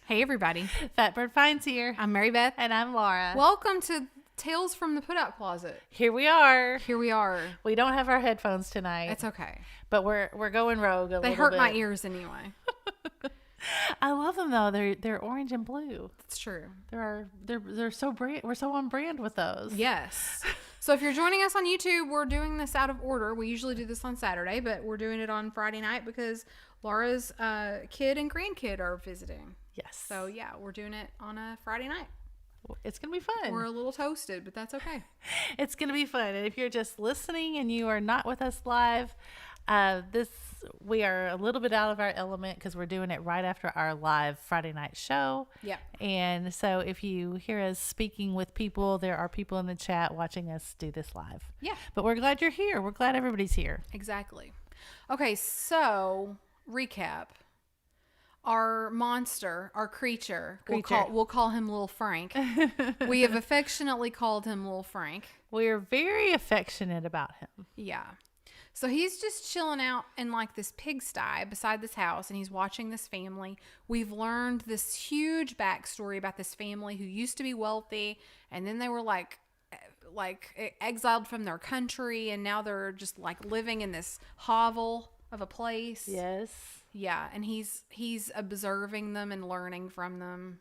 Hey everybody, Fatbird Finds here. I'm Mary Beth. And I'm Laura. Welcome to Tales from the Put-Out Closet. Here we are. Here we are. We don't have our headphones tonight. It's okay. But we're going rogue a little bit. They hurt my ears anyway. I love them though. They're orange and blue. That's true. They're so brand. We're so on brand with those. Yes. So if you're joining us on YouTube, we're doing this out of order. We usually do this on Saturday, but we're doing it on Friday night because Laura's kid and grandkid are visiting. Yes. So yeah, we're doing it on a Friday night. It's going to be fun. We're a little toasted, but that's okay. It's going to be fun. And if you're just listening and you are not with us live, we are a little bit out of our element because we're doing it right after our live Friday night show. Yeah. And so if you hear us speaking with people, there are people in the chat watching us do this live. Yeah. But we're glad you're here. We're glad everybody's here. Exactly. Okay, so recap. Our monster, our creature. We'll call him Little Frank. We have affectionately called him Little Frank. We're very affectionate about him. Yeah. So he's just chilling out in like this pigsty beside this house, and he's watching this family. We've learned this huge backstory about this family who used to be wealthy, and then they were like exiled from their country, and now they're just like living in this hovel of a place. Yes. Yeah, and he's observing them and learning from them.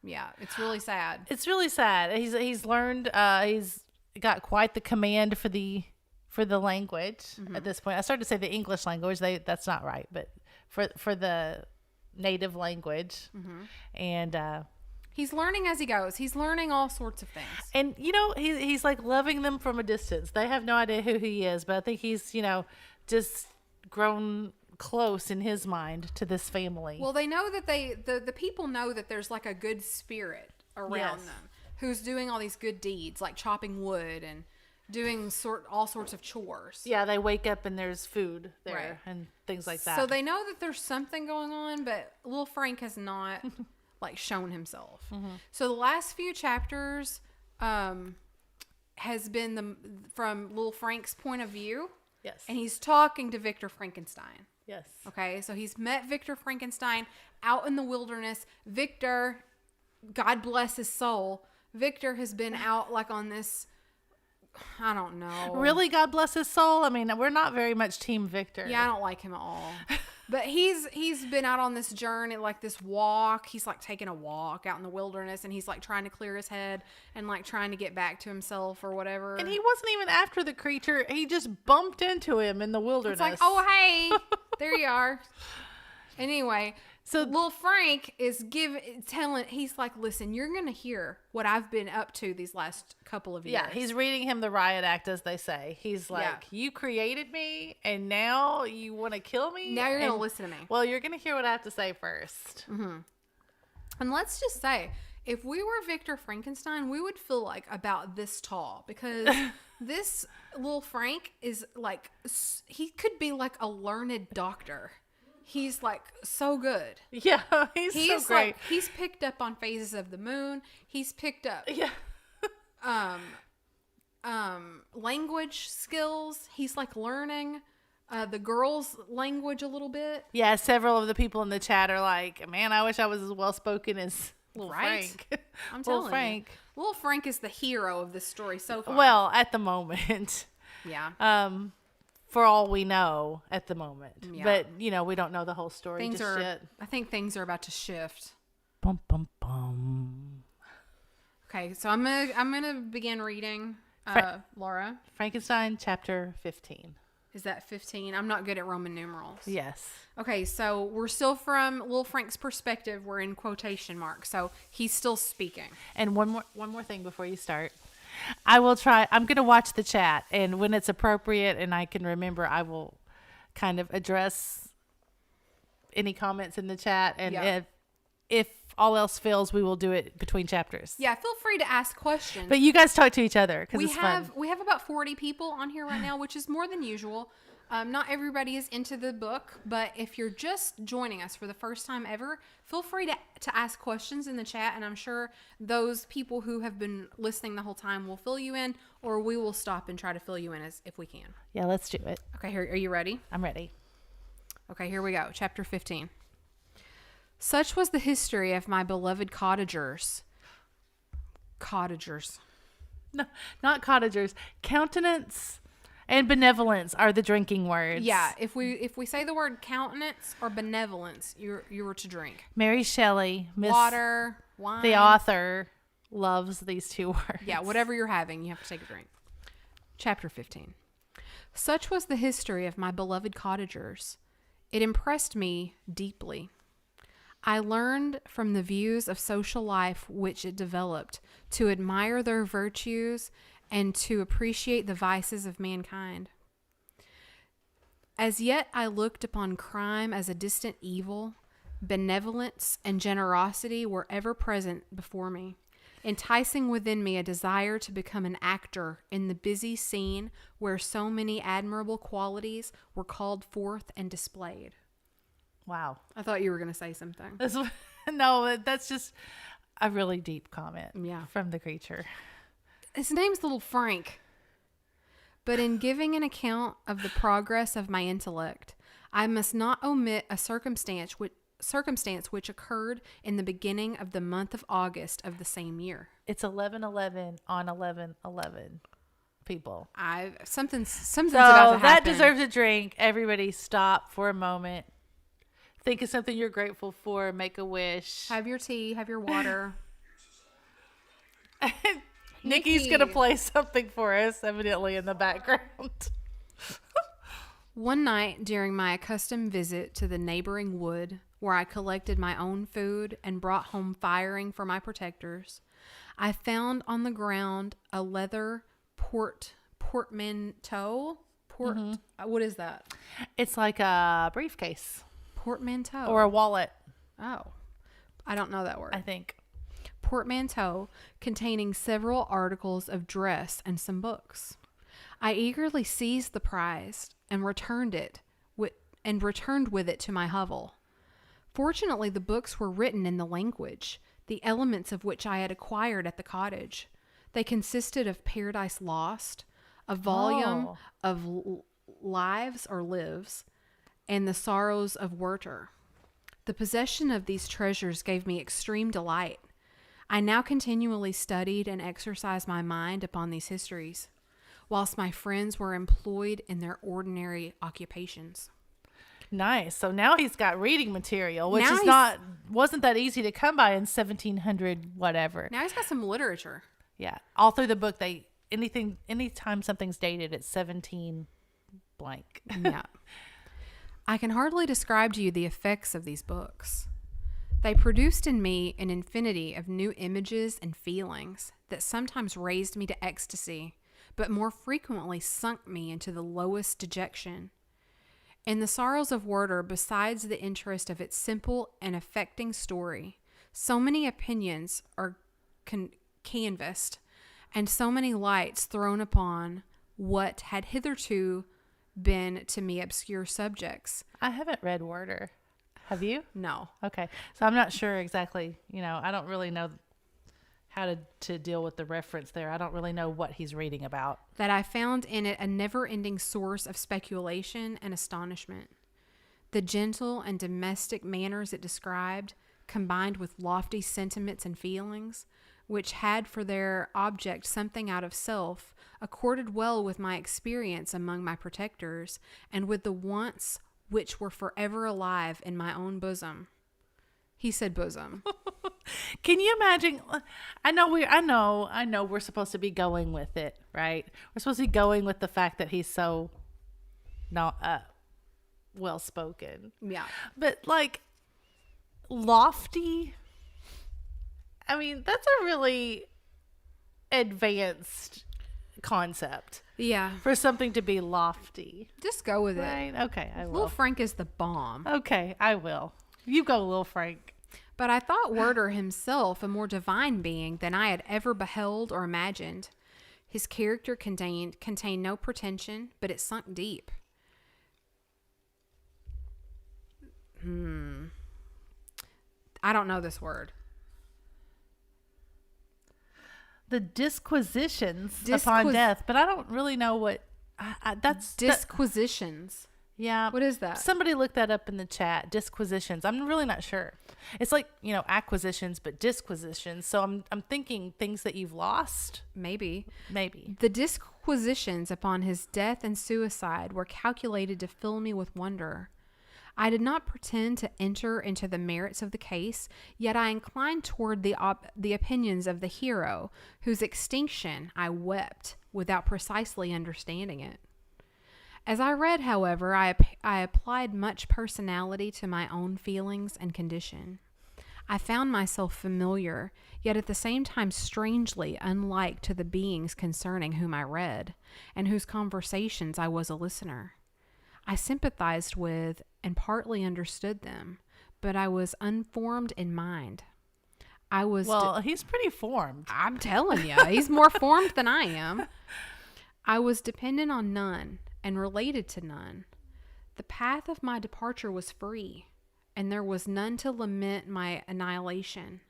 Yeah, it's really sad. It's really sad. He's learned. He's got quite the command for the language at this point. I started to say the English language. That's not right, but for the native language, and he's learning as he goes. He's learning all sorts of things. And he's like loving them from a distance. They have no idea who he is, but I think he's just grown close in his mind to this family. Well, they know that the people know that there's like a good spirit around them who's doing all these good deeds, like chopping wood and doing all sorts of chores. Yeah, they wake up and there's food there and things like that. So they know that there's something going on, but little Frank has not like shown himself. So the last few chapters has been from little Frank's point of view. Yes. And he's talking to Victor Frankenstein. Yes. Okay, so he's met Victor Frankenstein out in the wilderness. Victor, God bless his soul, Victor has been out like on this, I don't know. Really, God bless his soul? I mean, we're not very much Team Victor. Yeah, I don't like him at all. But he's been out on this journey, like this walk. He's like taking a walk out in the wilderness, and he's like trying to clear his head and like trying to get back to himself or whatever. And he wasn't even after the creature. He just bumped into him in the wilderness. It's like, oh, hey, there you are. Anyway, so little Frank is he's like, listen, you're going to hear what I've been up to these last couple of years. Yeah, he's reading him the riot act, as they say. He's like, you created me, and now you want to kill me? Now you're going to listen to me. Well, you're going to hear what I have to say first. Mm-hmm. And let's just say, if we were Victor Frankenstein, we would feel like about this tall, because this little Frank is like, he could be like a learned doctor. He's like so good. Yeah, he's so great. Like, he's picked up on phases of the moon. He's picked up language skills. He's like learning the girls' language a little bit. Yeah, several of the people in the chat are like, man, I wish I was as well spoken as little Frank. I'm telling Frank. You. Little Frank is the hero of this story so far. Well, at the moment. Yeah. For all we know at the moment. Yeah. But, we don't know the whole story yet. I think things are about to shift. Bum, bum, bum. Okay, so I'm gonna begin reading, Laura. Frankenstein, chapter 15. Is that 15? I'm not good at Roman numerals. Yes. Okay, so we're still from Little Frank's perspective. We're in quotation marks, so he's still speaking. And one more thing before you start. I'm going to watch the chat, and when it's appropriate and I can remember, I will kind of address any comments in the chat. And if all else fails, we will do it between chapters. Yeah, feel free to ask questions. But you guys talk to each other because it's fun. We have about 40 people on here right now, which is more than usual. Not everybody is into the book, but if you're just joining us for the first time ever, feel free to ask questions in the chat, and I'm sure those people who have been listening the whole time will fill you in, or we will stop and try to fill you in as if we can. Yeah, let's do it. Okay, here, are you ready? I'm ready. Okay, here we go. Chapter 15. Such was the history of my beloved cottagers. Cottagers. No, not cottagers. Countenance and benevolence are the drinking words. Yeah, if we say the word countenance or benevolence, you were to drink. Mary Shelley, Water, wine. the author, loves these two words. Yeah, whatever you're having, you have to take a drink. Chapter 15. Such was the history of my beloved cottagers. It impressed me deeply. I learned from the views of social life which it developed to admire their virtues and to appreciate the vices of mankind. As yet I looked upon crime as a distant evil. Benevolence and generosity were ever present before me, enticing within me a desire to become an actor in the busy scene where so many admirable qualities were called forth and displayed. Wow. I thought you were going to say something. No, that's just a really deep comment. Yeah. From the creature. His name's Little Frank. But in giving an account of the progress of my intellect, I must not omit a circumstance which occurred in the beginning of the month of August of the same year. It's 11/11 on 11/11. People. Something's So about to happen. that deserves a drink. Everybody stop for a moment. Think of something you're grateful for. Make a wish. Have your tea. Have your water. Nikki's going to play something for us, evidently, in the background. One night during my accustomed visit to the neighboring wood, where I collected my own food and brought home firing for my protectors, I found on the ground a leather portmanteau. What is that? It's like a briefcase. Portmanteau. Or a wallet. Oh, I don't know that word. I think. Portmanteau containing several articles of dress and some books. I eagerly seized the prize and returned with it to my hovel. Fortunately, the books were written in the language, the elements of which I had acquired at the cottage. They consisted of Paradise Lost, a volume of Lives, and the Sorrows of Werther. The possession of these treasures gave me extreme delight. I now continually studied and exercised my mind upon these histories, whilst my friends were employed in their ordinary occupations. Nice. So now he's got reading material, which wasn't that easy to come by in 1700 whatever. Now he's got some literature. Yeah. All through the book, anytime something's dated, it's 17 blank. Yeah. I can hardly describe to you the effects of these books. They produced in me an infinity of new images and feelings that sometimes raised me to ecstasy, but more frequently sunk me into the lowest dejection. In the Sorrows of Werther, besides the interest of its simple and affecting story, so many opinions are canvassed, and so many lights thrown upon what had hitherto been to me obscure subjects. I haven't read Werther. Have you? No. Okay. So I'm not sure exactly, I don't really know how to deal with the reference there. I don't really know what he's reading about. That I found in it a never-ending source of speculation and astonishment. The gentle and domestic manners it described, combined with lofty sentiments and feelings, which had for their object something out of self, accorded well with my experience among my protectors, and with the wants which were forever alive in my own bosom. He said bosom. Can you imagine? I know we're supposed to be going with it, right? We're supposed to be going with the fact that he's so not well spoken. Yeah. But like lofty, I mean, that's a really advanced concept. Yeah. For something to be lofty. Just go with right? it. Okay, I will. Little Frank is the bomb. Okay, I will. You go, Little Frank. But I thought Werther himself a more divine being than I had ever beheld or imagined. His character contained no pretension, but it sunk deep. I don't know this word. The disquisitions upon death, but I don't really know what that's. Disquisitions. Yeah. What is that? Somebody look that up in the chat. Disquisitions. I'm really not sure. It's like, acquisitions, but disquisitions. So I'm thinking things that you've lost. Maybe. Maybe. The disquisitions upon his death and suicide were calculated to fill me with wonder. I did not pretend to enter into the merits of the case, yet I inclined toward the opinions of the hero, whose extinction I wept without precisely understanding it. As I read, however, I applied much personality to my own feelings and condition. I found myself familiar, yet at the same time strangely unlike to the beings concerning whom I read, and whose conversations I was a listener. I sympathized with and partly understood them, but I was unformed in mind. He's pretty formed. I'm telling you, he's more formed than I am. I was dependent on none and related to none. The path of my departure was free, and there was none to lament my annihilation.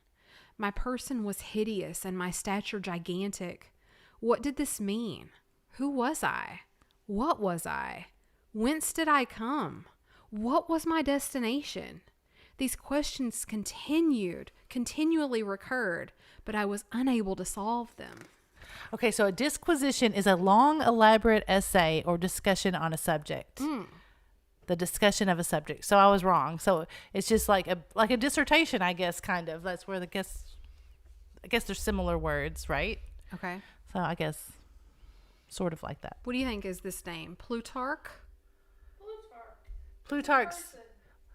My person was hideous and my stature gigantic. What did this mean? Who was I? What was I? Whence did I come? What was my destination? These questions continually recurred, but I was unable to solve them. Okay, so a disquisition is a long, elaborate essay or discussion on a subject. The discussion of a subject. So I was wrong. So it's just like a dissertation, I guess, kind of. That's where I guess there's similar words, right? Okay. So I guess sort of like that. What do you think is this name? Plutarch? Plutarch's.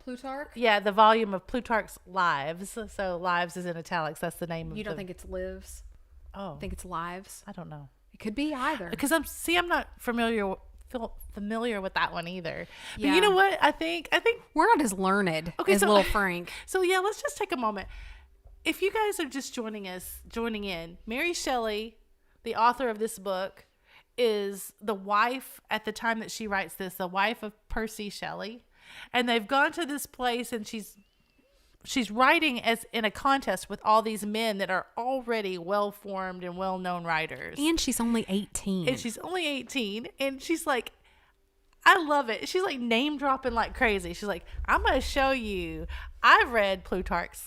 Plutarch? Yeah, the volume of Plutarch's Lives. So Lives is in italics. That's the name of You don't think it's lives? Oh. I think it's lives. I don't know. It could be either. Because I'm not familiar with that one either. But Yeah. you know what? I think We're not as learned as little Frank. So yeah, let's just take a moment. If you guys are just joining in, Mary Shelley, the author of this book, is the wife at the time that she writes this, the wife of Percy Shelley. And they've gone to this place and she's writing as in a contest with all these men that are already well-formed and well-known writers. And she's only 18. And she's like, I love it. She's like name dropping like crazy. She's like, I'm going to show you. I've read Plutarch's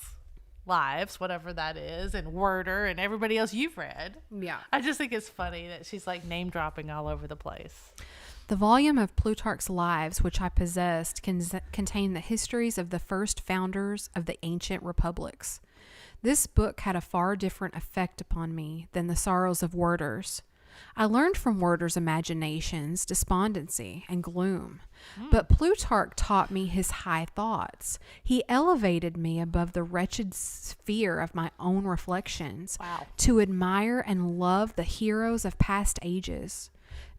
Lives, whatever that is, and Werder and everybody else you've read. Yeah. I just think it's funny that she's like name dropping all over the place. The volume of Plutarch's Lives, which I possessed, contained the histories of the first founders of the ancient republics. This book had a far different effect upon me than the sorrows of Werder's. I learned from Werder's imaginations, despondency, and gloom. But Plutarch taught me his high thoughts. He elevated me above the wretched sphere of my own reflections. Wow. To admire and love the heroes of past ages.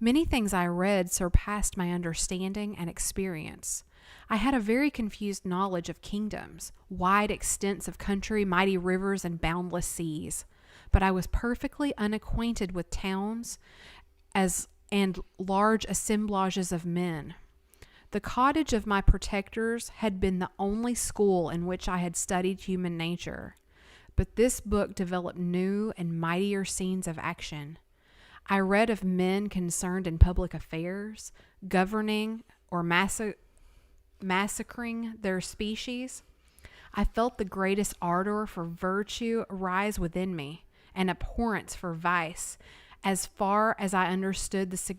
Many things I read surpassed my understanding and experience. I had a very confused knowledge of kingdoms, wide extents of country, mighty rivers, and boundless seas. But I was perfectly unacquainted with towns and large assemblages of men. The cottage of my protectors had been the only school in which I had studied human nature. But this book developed new and mightier scenes of action. I read of men concerned in public affairs, governing or massacring their species. I felt the greatest ardor for virtue rise within me, and abhorrence for vice, as far as I understood the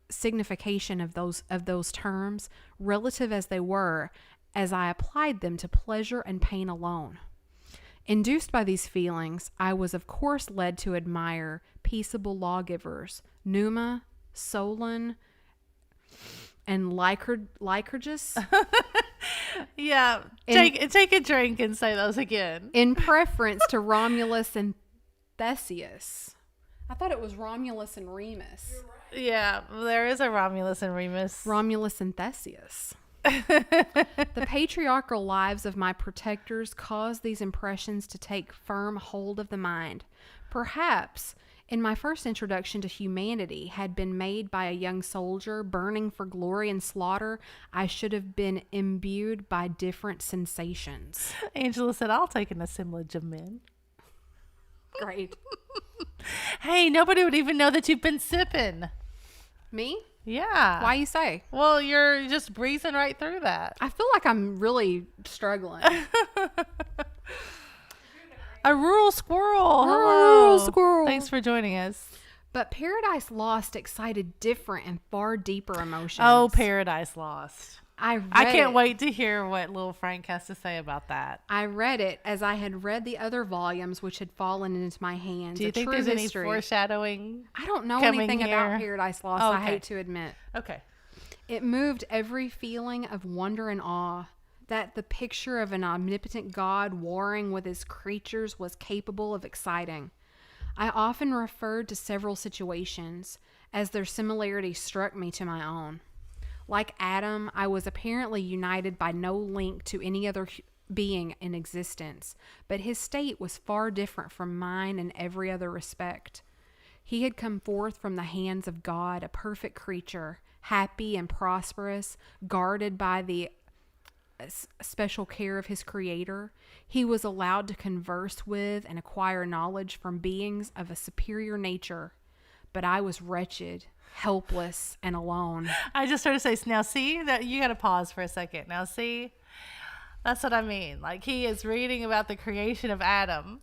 signification of those terms, relative as they were, as I applied them to pleasure and pain alone. Induced by these feelings, I was of course led to admire peaceable lawgivers, Numa, Solon, and Lycurgus. Yeah, take a drink and say those again. In preference to Romulus and Theseus. I thought it was Romulus and Remus. Yeah, there is a Romulus and Remus. Romulus and Theseus. The patriarchal lives of my protectors caused these impressions to take firm hold of the mind. Perhaps In my first introduction to humanity had been made by a young soldier burning for glory and slaughter, I should have been imbued by different sensations. Angela said, I'll take an assemblage of men. Great. Hey, nobody would even know that you've been sipping. Me? Yeah. Why you say? Well, you're just breezing right through that. I feel like I'm really struggling. A rural squirrel. Rural Hello. squirrel. Thanks for joining us. But Paradise Lost excited different and far deeper emotions. Oh, Paradise Lost. I can't wait to hear what little Frank has to say about that. I read it as I had read the other volumes which had fallen into my hands. Do you think there's any foreshadowing? I don't know coming anything here? about Paradise Lost, Okay. I hate to admit. Okay. It moved every feeling of wonder and awe that the picture of an omnipotent God warring with his creatures was capable of exciting. I often referred to several situations as their similarity struck me to my own. Like Adam, I was apparently united by no link to any other being in existence, but his state was far different from mine in every other respect. He had come forth from the hands of God, a perfect creature, happy and prosperous, guarded by the special care of his creator. He was allowed to converse with and acquire knowledge from beings of a superior nature, but I was wretched, helpless, and alone. I just started to say, now see, that you got to pause for a second. Now see, that's what I mean. Like, he is reading about the creation of Adam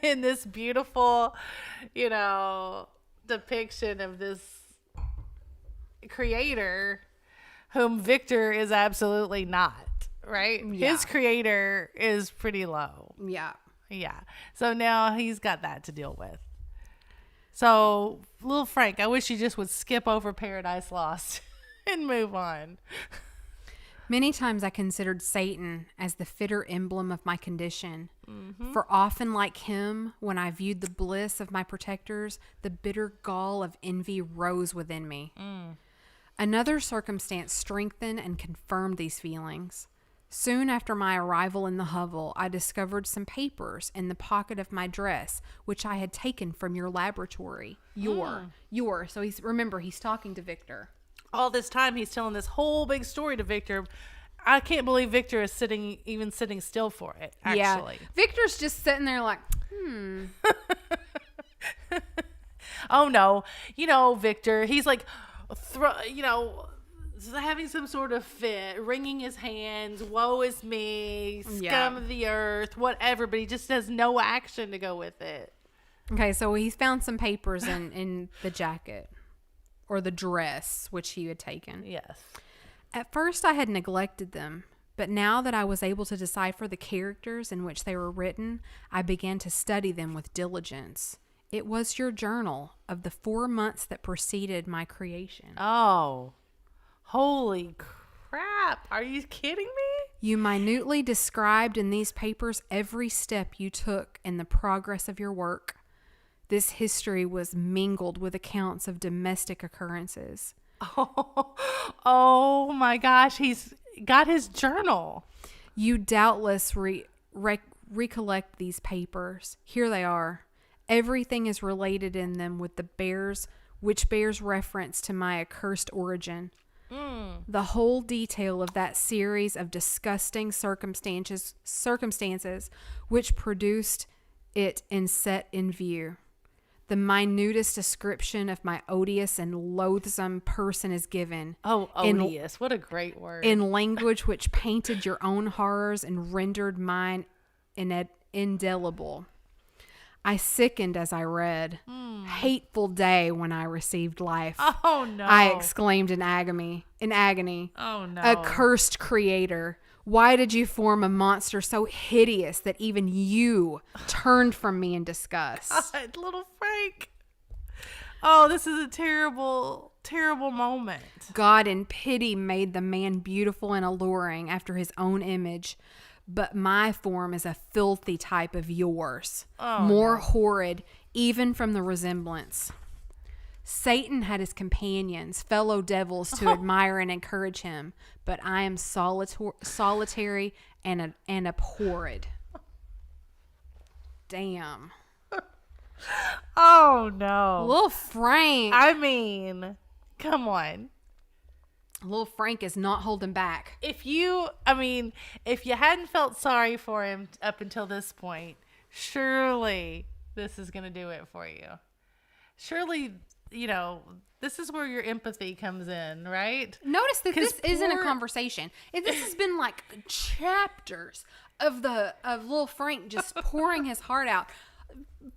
in this beautiful, depiction of this creator whom Victor is absolutely not, right? Yeah. His creator is pretty low. Yeah. Yeah. So now he's got that to deal with. So, little Frank, I wish you just would skip over Paradise Lost and move on. Many times I considered Satan as the fitter emblem of my condition. For often, like him, when I viewed the bliss of my protectors, the bitter gall of envy rose within me. Another circumstance strengthened and confirmed these feelings. Soon after my arrival in the hovel, I discovered some papers in the pocket of my dress, which I had taken from your laboratory. Your. So he's talking to Victor. All this time, he's telling this whole big story to Victor. I can't believe Victor is sitting still for it, actually. Yeah. Victor's just sitting there like, Oh, no. Victor, he's like, having some sort of fit, wringing his hands, woe is me, scum of the earth, whatever, but he just has no action to go with it. Okay, so he's found some papers in the jacket or the dress, which he had taken. Yes. At first, I had neglected them, but now that I was able to decipher the characters in which they were written, I began to study them with diligence. It was your journal of the 4 months that preceded my creation. Oh, holy crap. Are you kidding me? You minutely described in these papers every step you took in the progress of your work. This history was mingled with accounts of domestic occurrences. Oh my gosh. He's got his journal. You doubtless recollect these papers. Here they are. Everything is related in them with which bears reference to my accursed origin. The whole detail of that series of disgusting circumstances which produced it and set in view. The minutest description of my odious and loathsome person is given. Oh, odious. What a great word. In language which painted your own horrors and rendered mine indelible. I sickened as I read. Hateful day when I received life. Oh, no. I exclaimed in agony. Oh, no. Accursed creator. Why did you form a monster so hideous that even you turned from me in disgust? God, little Frank. Oh, this is a terrible, terrible moment. God in pity made the man beautiful and alluring after his own image, but my form is a filthy type of yours, more horrid even from the resemblance. Satan had his companions, fellow devils, to admire and encourage him, but I am solitary and abhorred. Damn. Oh no. Little Frank. I mean, come on. Little Frank is not holding back. If you hadn't felt sorry for him up until this point, surely this is going to do it for you. Surely, this is where your empathy comes in, right? Notice that this isn't a conversation. This has been like chapters of little Frank just pouring his heart out.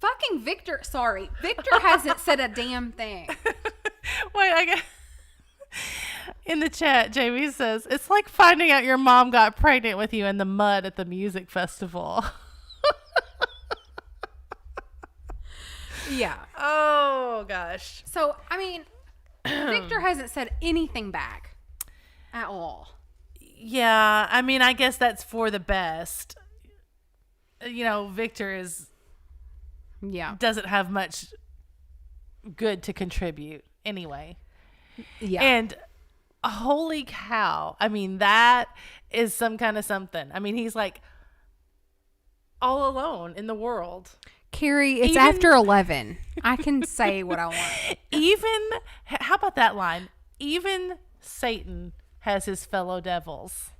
Fucking Victor hasn't said a damn thing. Wait, in the chat, Jamie says, it's like finding out your mom got pregnant with you in the mud at the music festival. Yeah. Oh, gosh. So, I mean, Victor hasn't said anything back at all. Yeah, I mean, I guess that's for the best. Victor doesn't have much good to contribute anyway. Yeah. And holy cow. I mean, that is some kind of something. I mean, he's like all alone in the world. Carrie, it's after 11. I can say what I want. How about that line? Even Satan has his fellow devils.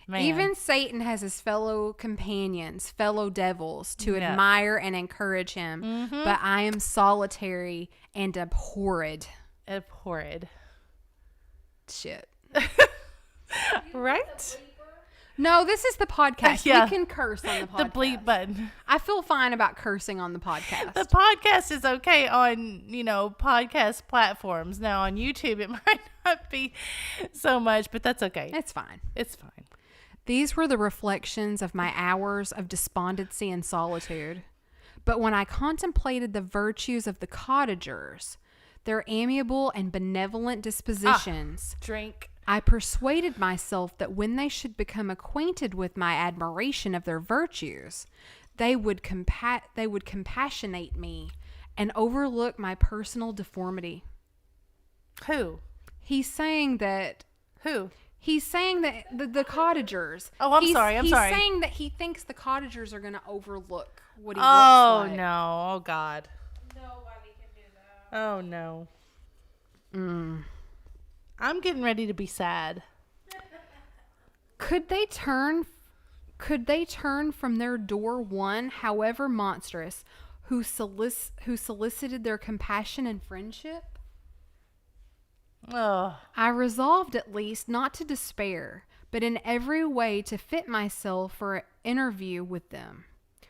Man. Even Satan has his fellow companions, fellow devils to admire and encourage him. Mm-hmm. But I am solitary and abhorred. Abhorred. Shit. Right? No, this is the podcast. Yeah. We can curse on the podcast. The bleep button. I feel fine about cursing on the podcast. The podcast is okay on, podcast platforms. Now on YouTube, it might not be so much, but that's okay. It's fine. It's fine. These were the reflections of my hours of despondency and solitude. But when I contemplated the virtues of the cottagers, their amiable and benevolent dispositions, drink. I persuaded myself that when they should become acquainted with my admiration of their virtues, they would compassionate me and overlook my personal deformity. Who? He's saying that... Who? He's saying that the cottagers... Oh, I'm sorry. He's saying that he thinks the cottagers are going to overlook what he looks like. Oh, no. Oh, God. Nobody can do that. Oh, no. I'm getting ready to be sad. Could they turn from their door one, however monstrous, who solicited their compassion and friendship? Oh. I resolved at least not to despair, but in every way to fit myself for an interview with them,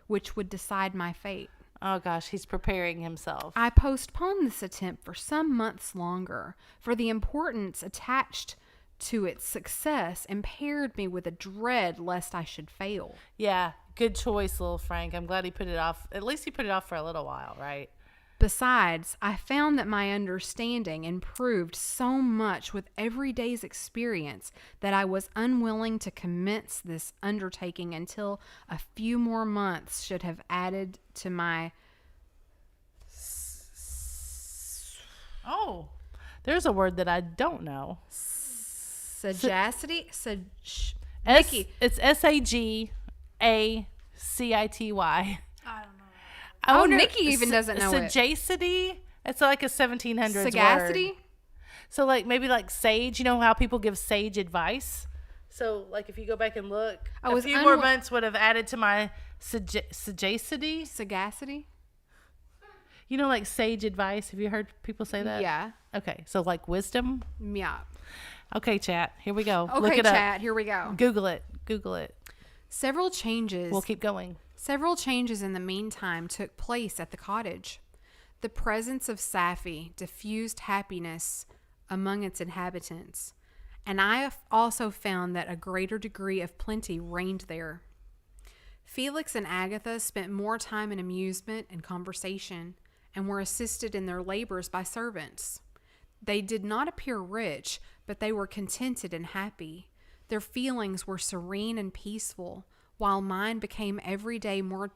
which would decide my fate. Oh, gosh, he's preparing himself. I postponed this attempt for some months longer, for the importance attached to its success impaired me with a dread lest I should fail. Yeah, good choice, little Frank. I'm glad he put it off. At least he put it off for a little while, right? Besides, I found that my understanding improved so much with every day's experience that I was unwilling to commence this undertaking until a few more months should have added to my... Oh, there's a word that I don't know. Sagacity? Nikki. It's Sagacity. I don't know. Oh, Nikki even doesn't know it. Sagacity. It's like a 1700s Sagacity? word. So like maybe like sage. You know how people give sage advice? So like if you go back and look, a few more months would have added to my sagacity. Sagacity? You know, like sage advice. Have you heard people say that? Yeah. Okay. So like wisdom. Yeah. Okay, chat. Here we go. Okay, look it chat. up. Here we go. Google it. Google it. Several changes. We'll keep going. Several changes in the meantime took place at the cottage. The presence of Safi diffused happiness among its inhabitants, and I have also found that a greater degree of plenty reigned there. Felix and Agatha spent more time in amusement and conversation, and were assisted in their labors by servants. They did not appear rich, but they were contented and happy. Their feelings were serene and peaceful, while mine became every day more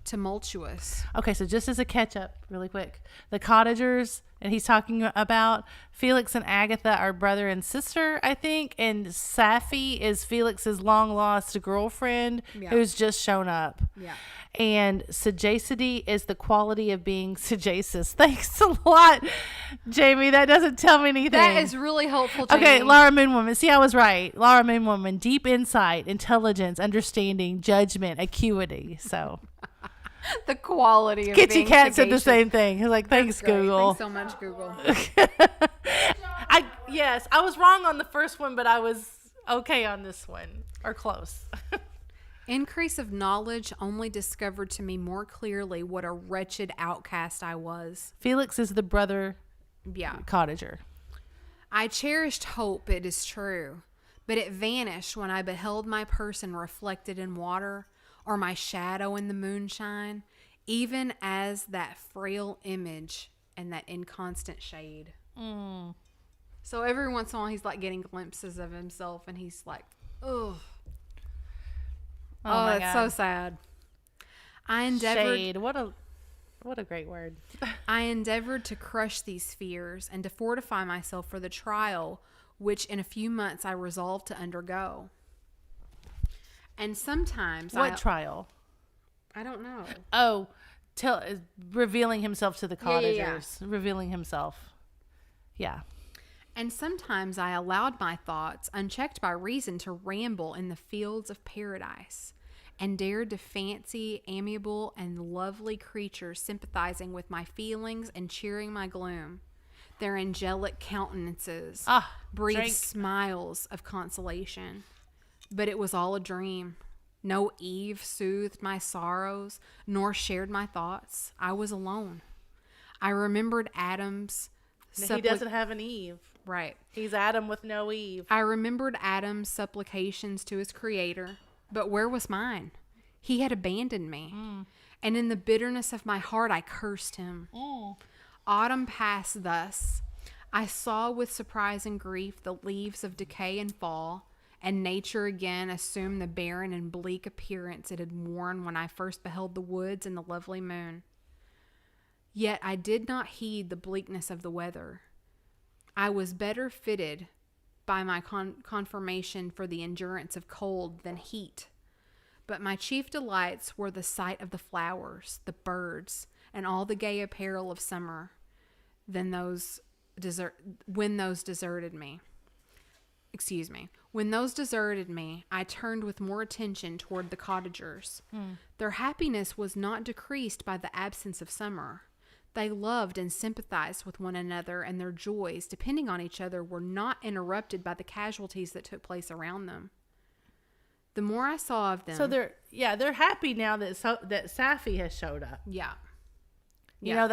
tumultuous. Okay, so just as a catch up, really quick, the cottagers, and he's talking about Felix and Agatha are brother and sister, I think, and Safi is Felix's long lost girlfriend who's just shown up. Yeah. And sagacity is the quality of being sagacious. Thanks a lot, Jamie. That doesn't tell me anything. That is really helpful, Jamie. Okay, Laura Moonwoman. See, I was right. Laura Moonwoman. Deep insight, intelligence, understanding, judgment, acuity. So the quality of Kitty being Cat said the sagacious. same thing. He's like, thanks, That's great. Google. Thanks so much, Google. Yes, I was wrong on the first one, but I was okay on this one, or close. Increase of knowledge only discovered to me more clearly what a wretched outcast I was. Felix is the brother cottager. I cherished hope, it is true, but it vanished when I beheld my person reflected in water, or my shadow in the moonshine, even as that frail image and that inconstant shade. So every once in a while he's like getting glimpses of himself, and he's like, ugh. Oh, that's so sad. I endeavored. Shade. What a great word. I endeavored to crush these fears and to fortify myself for the trial, which in a few months I resolved to undergo. And sometimes What trial? I don't know. Oh, revealing himself to the cottagers. Yeah. Revealing himself. Yeah. And sometimes I allowed my thoughts, unchecked by reason, to ramble in the fields of paradise, and dared to fancy amiable and lovely creatures sympathizing with my feelings and cheering my gloom. Their angelic countenances breathed smiles of consolation. But it was all a dream. No Eve soothed my sorrows, nor shared my thoughts. I was alone. I remembered Adam's He doesn't have an Eve. Right. He's Adam with no Eve. I remembered Adam's supplications to his creator, but where was mine? He had abandoned me. And in the bitterness of my heart, I cursed him. Autumn passed thus. I saw with surprise and grief the leaves of decay and fall, and nature again assumed the barren and bleak appearance it had worn when I first beheld the woods and the lovely moon. Yet I did not heed the bleakness of the weather. I was better fitted by my conformation for the endurance of cold than heat. But my chief delights were the sight of the flowers, the birds, and all the gay apparel of summer. When those deserted me, I turned with more attention toward the cottagers. Their happiness was not decreased by the absence of summer. They loved and sympathized with one another, and their joys, depending on each other, were not interrupted by the casualties that took place around them. The more I saw of them... So they're happy now that Safi has showed up. Yeah. You know,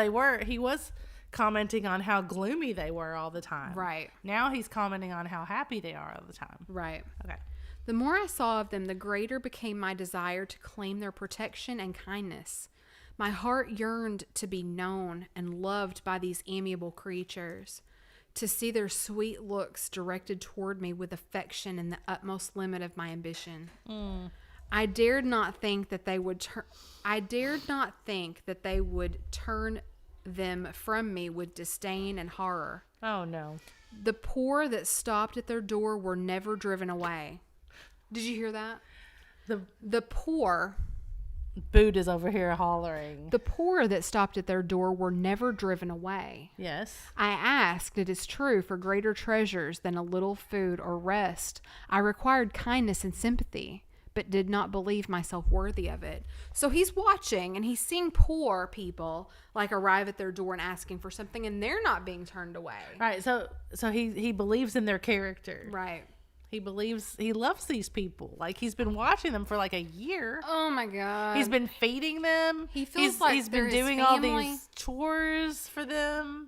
he was commenting on how gloomy they were all the time. Right. Now he's commenting on how happy they are all the time. Right. Okay. The more I saw of them, the greater became my desire to claim their protection and kindness. My heart yearned to be known and loved by these amiable creatures, to see their sweet looks directed toward me with affection in the utmost limit of my ambition. I dared not think that they would turn them from me with disdain and horror. Oh no. The poor that stopped at their door were never driven away. Did you hear that? The poor... Boot is over here hollering. The poor that stopped at their door were never driven away. Yes. I asked, it is true, for greater treasures than a little food or rest. I required kindness and sympathy, but did not believe myself worthy of it. So he's watching, and he's seeing poor people like arrive at their door and asking for something, and they're not being turned away. Right. So he believes in their character. Right. He loves these people. Like, he's been watching them for like a year. Oh my God. He's been feeding them. He feels like he's they're been his doing all family. these chores for them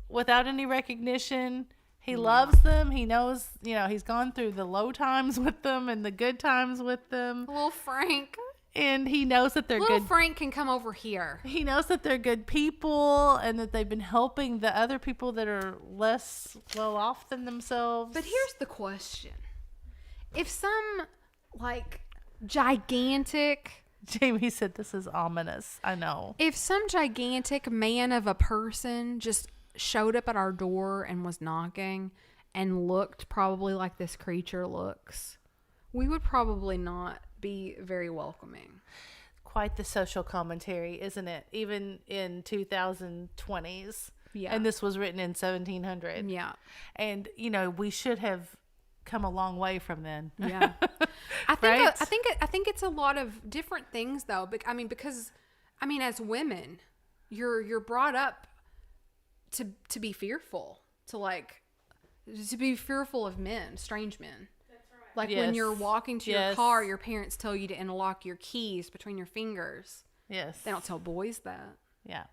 without any recognition. He loves them. He knows, he's gone through the low times with them and the good times with them. Little Frank. And he knows that they're Little good. Frank can come over here. He knows that they're good people and that they've been helping the other people that are less well off than themselves. But here's the question. If some, gigantic Jamie said this is ominous. I know. If some gigantic man of a person just showed up at our door and was knocking and looked probably like this creature looks, we would probably not be very welcoming. Quite the social commentary, isn't it? Even in 2020s. Yeah. And this was written in 1700. Yeah. And, you know, we should have come a long way from then. Yeah. I think Right? I think it's a lot of different things though. Because as women, you're brought up to be fearful, to be fearful of men, strange men. Like when you're walking to your car, your parents tell you to interlock your keys between your fingers. Yes. They don't tell boys that. Yeah.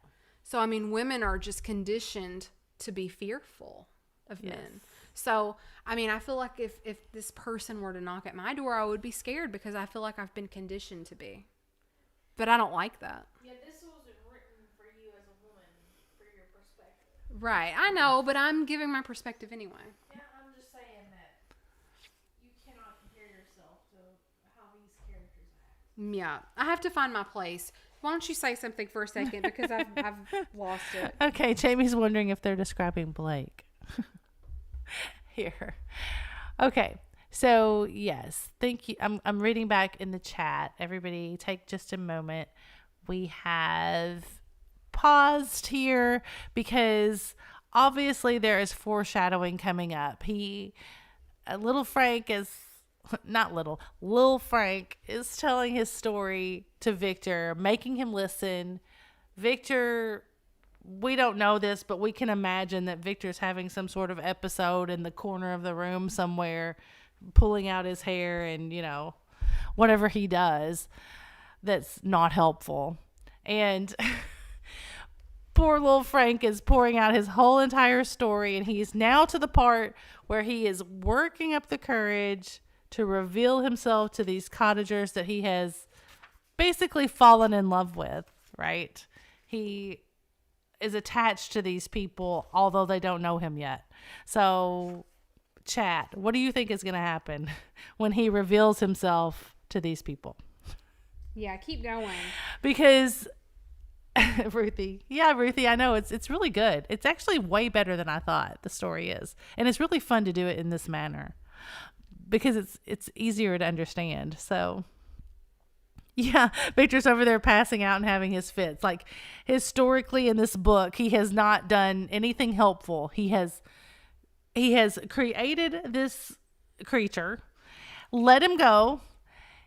So, women are just conditioned to be fearful of men. So, I feel like if this person were to knock at my door, I would be scared because I feel like I've been conditioned to be. But I don't like that. Yeah, this wasn't written for you as a woman, for your perspective. Right. I know, but I'm giving my perspective anyway. Yeah, I'm just saying that you cannot compare yourself to how these characters act. Yeah. I have to find my place. Why don't you say something for a second because I've lost it. Okay, Jamie's wondering if they're describing Blake. Here. Okay. So, yes. Thank you. I'm reading back in the chat. Everybody take just a moment. We have paused here because obviously there is foreshadowing coming up. Lil Frank is telling his story to Victor, making him listen. Victor, we don't know this, but we can imagine that Victor's having some sort of episode in the corner of the room somewhere, pulling out his hair and, whatever he does that's not helpful. And poor little Frank is pouring out his whole entire story, and he's now to the part where he is working up the courage to reveal himself to these cottagers that he has basically fallen in love with, right? He is attached to these people, although they don't know him yet. So, chat, what do you think is going to happen when he reveals himself to these people? Yeah, keep going. Because Ruthie, I know it's really good. It's actually way better than I thought the story is, and it's really fun to do it in this manner because it's easier to understand. So, yeah, Victor's over there passing out and having his fits. Like, historically in this book, he has not done anything helpful. He has created this creature, let him go.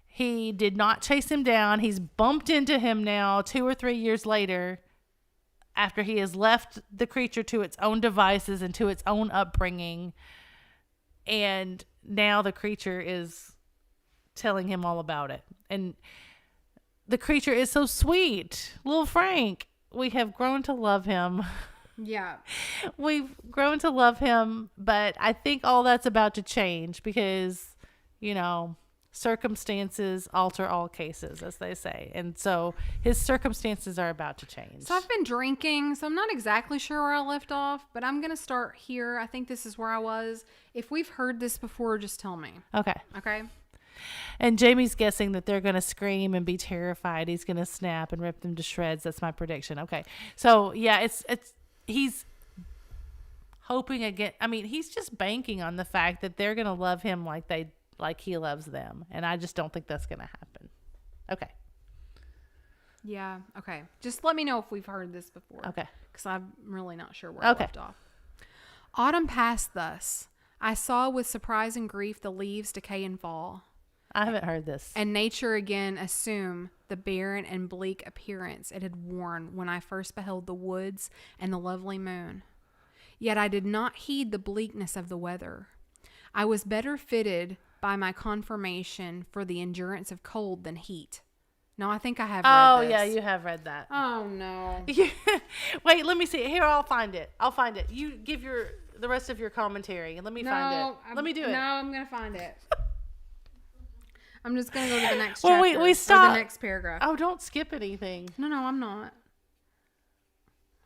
He did not chase him down. He's bumped into him now 2 or 3 years later after he has left the creature to its own devices and to its own upbringing. And now the creature is telling him all about it. And the creature is so sweet. Little Frank, we have grown to love him. Yeah. We've grown to love him, but I think all that's about to change because, circumstances alter all cases, as they say. And so his circumstances are about to change. So I've been drinking, so I'm not exactly sure where I left off, but I'm going to start here. I think this is where I was. If we've heard this before, just tell me. Okay? And Jamie's guessing that they're going to scream and be terrified. He's going to snap and rip them to shreds. That's my prediction. Okay. So, yeah, he's hoping again. He's just banking on the fact that they're going to love him like he loves them. And I just don't think that's going to happen. Okay. Yeah. Okay. Just let me know if we've heard this before. Okay. Because I'm really not sure where I left off. Autumn passed thus. I saw with surprise and grief the leaves decay and fall. I haven't heard this. And nature again assume the barren and bleak appearance it had worn when I first beheld the woods and the lovely moon. Yet I did not heed the bleakness of the weather. I was better fitted by my conformation for the endurance of cold than heat. No, I think I have read this. Oh, yeah, you have read that. Oh, no. Wait, let me see. Here, I'll find it. You give the rest of your commentary and let me find it. Let me do it. No, I'm going to find it. I'm just going to go to the next well, chapter. we stop. Or the next paragraph. Oh, don't skip anything. No, I'm not.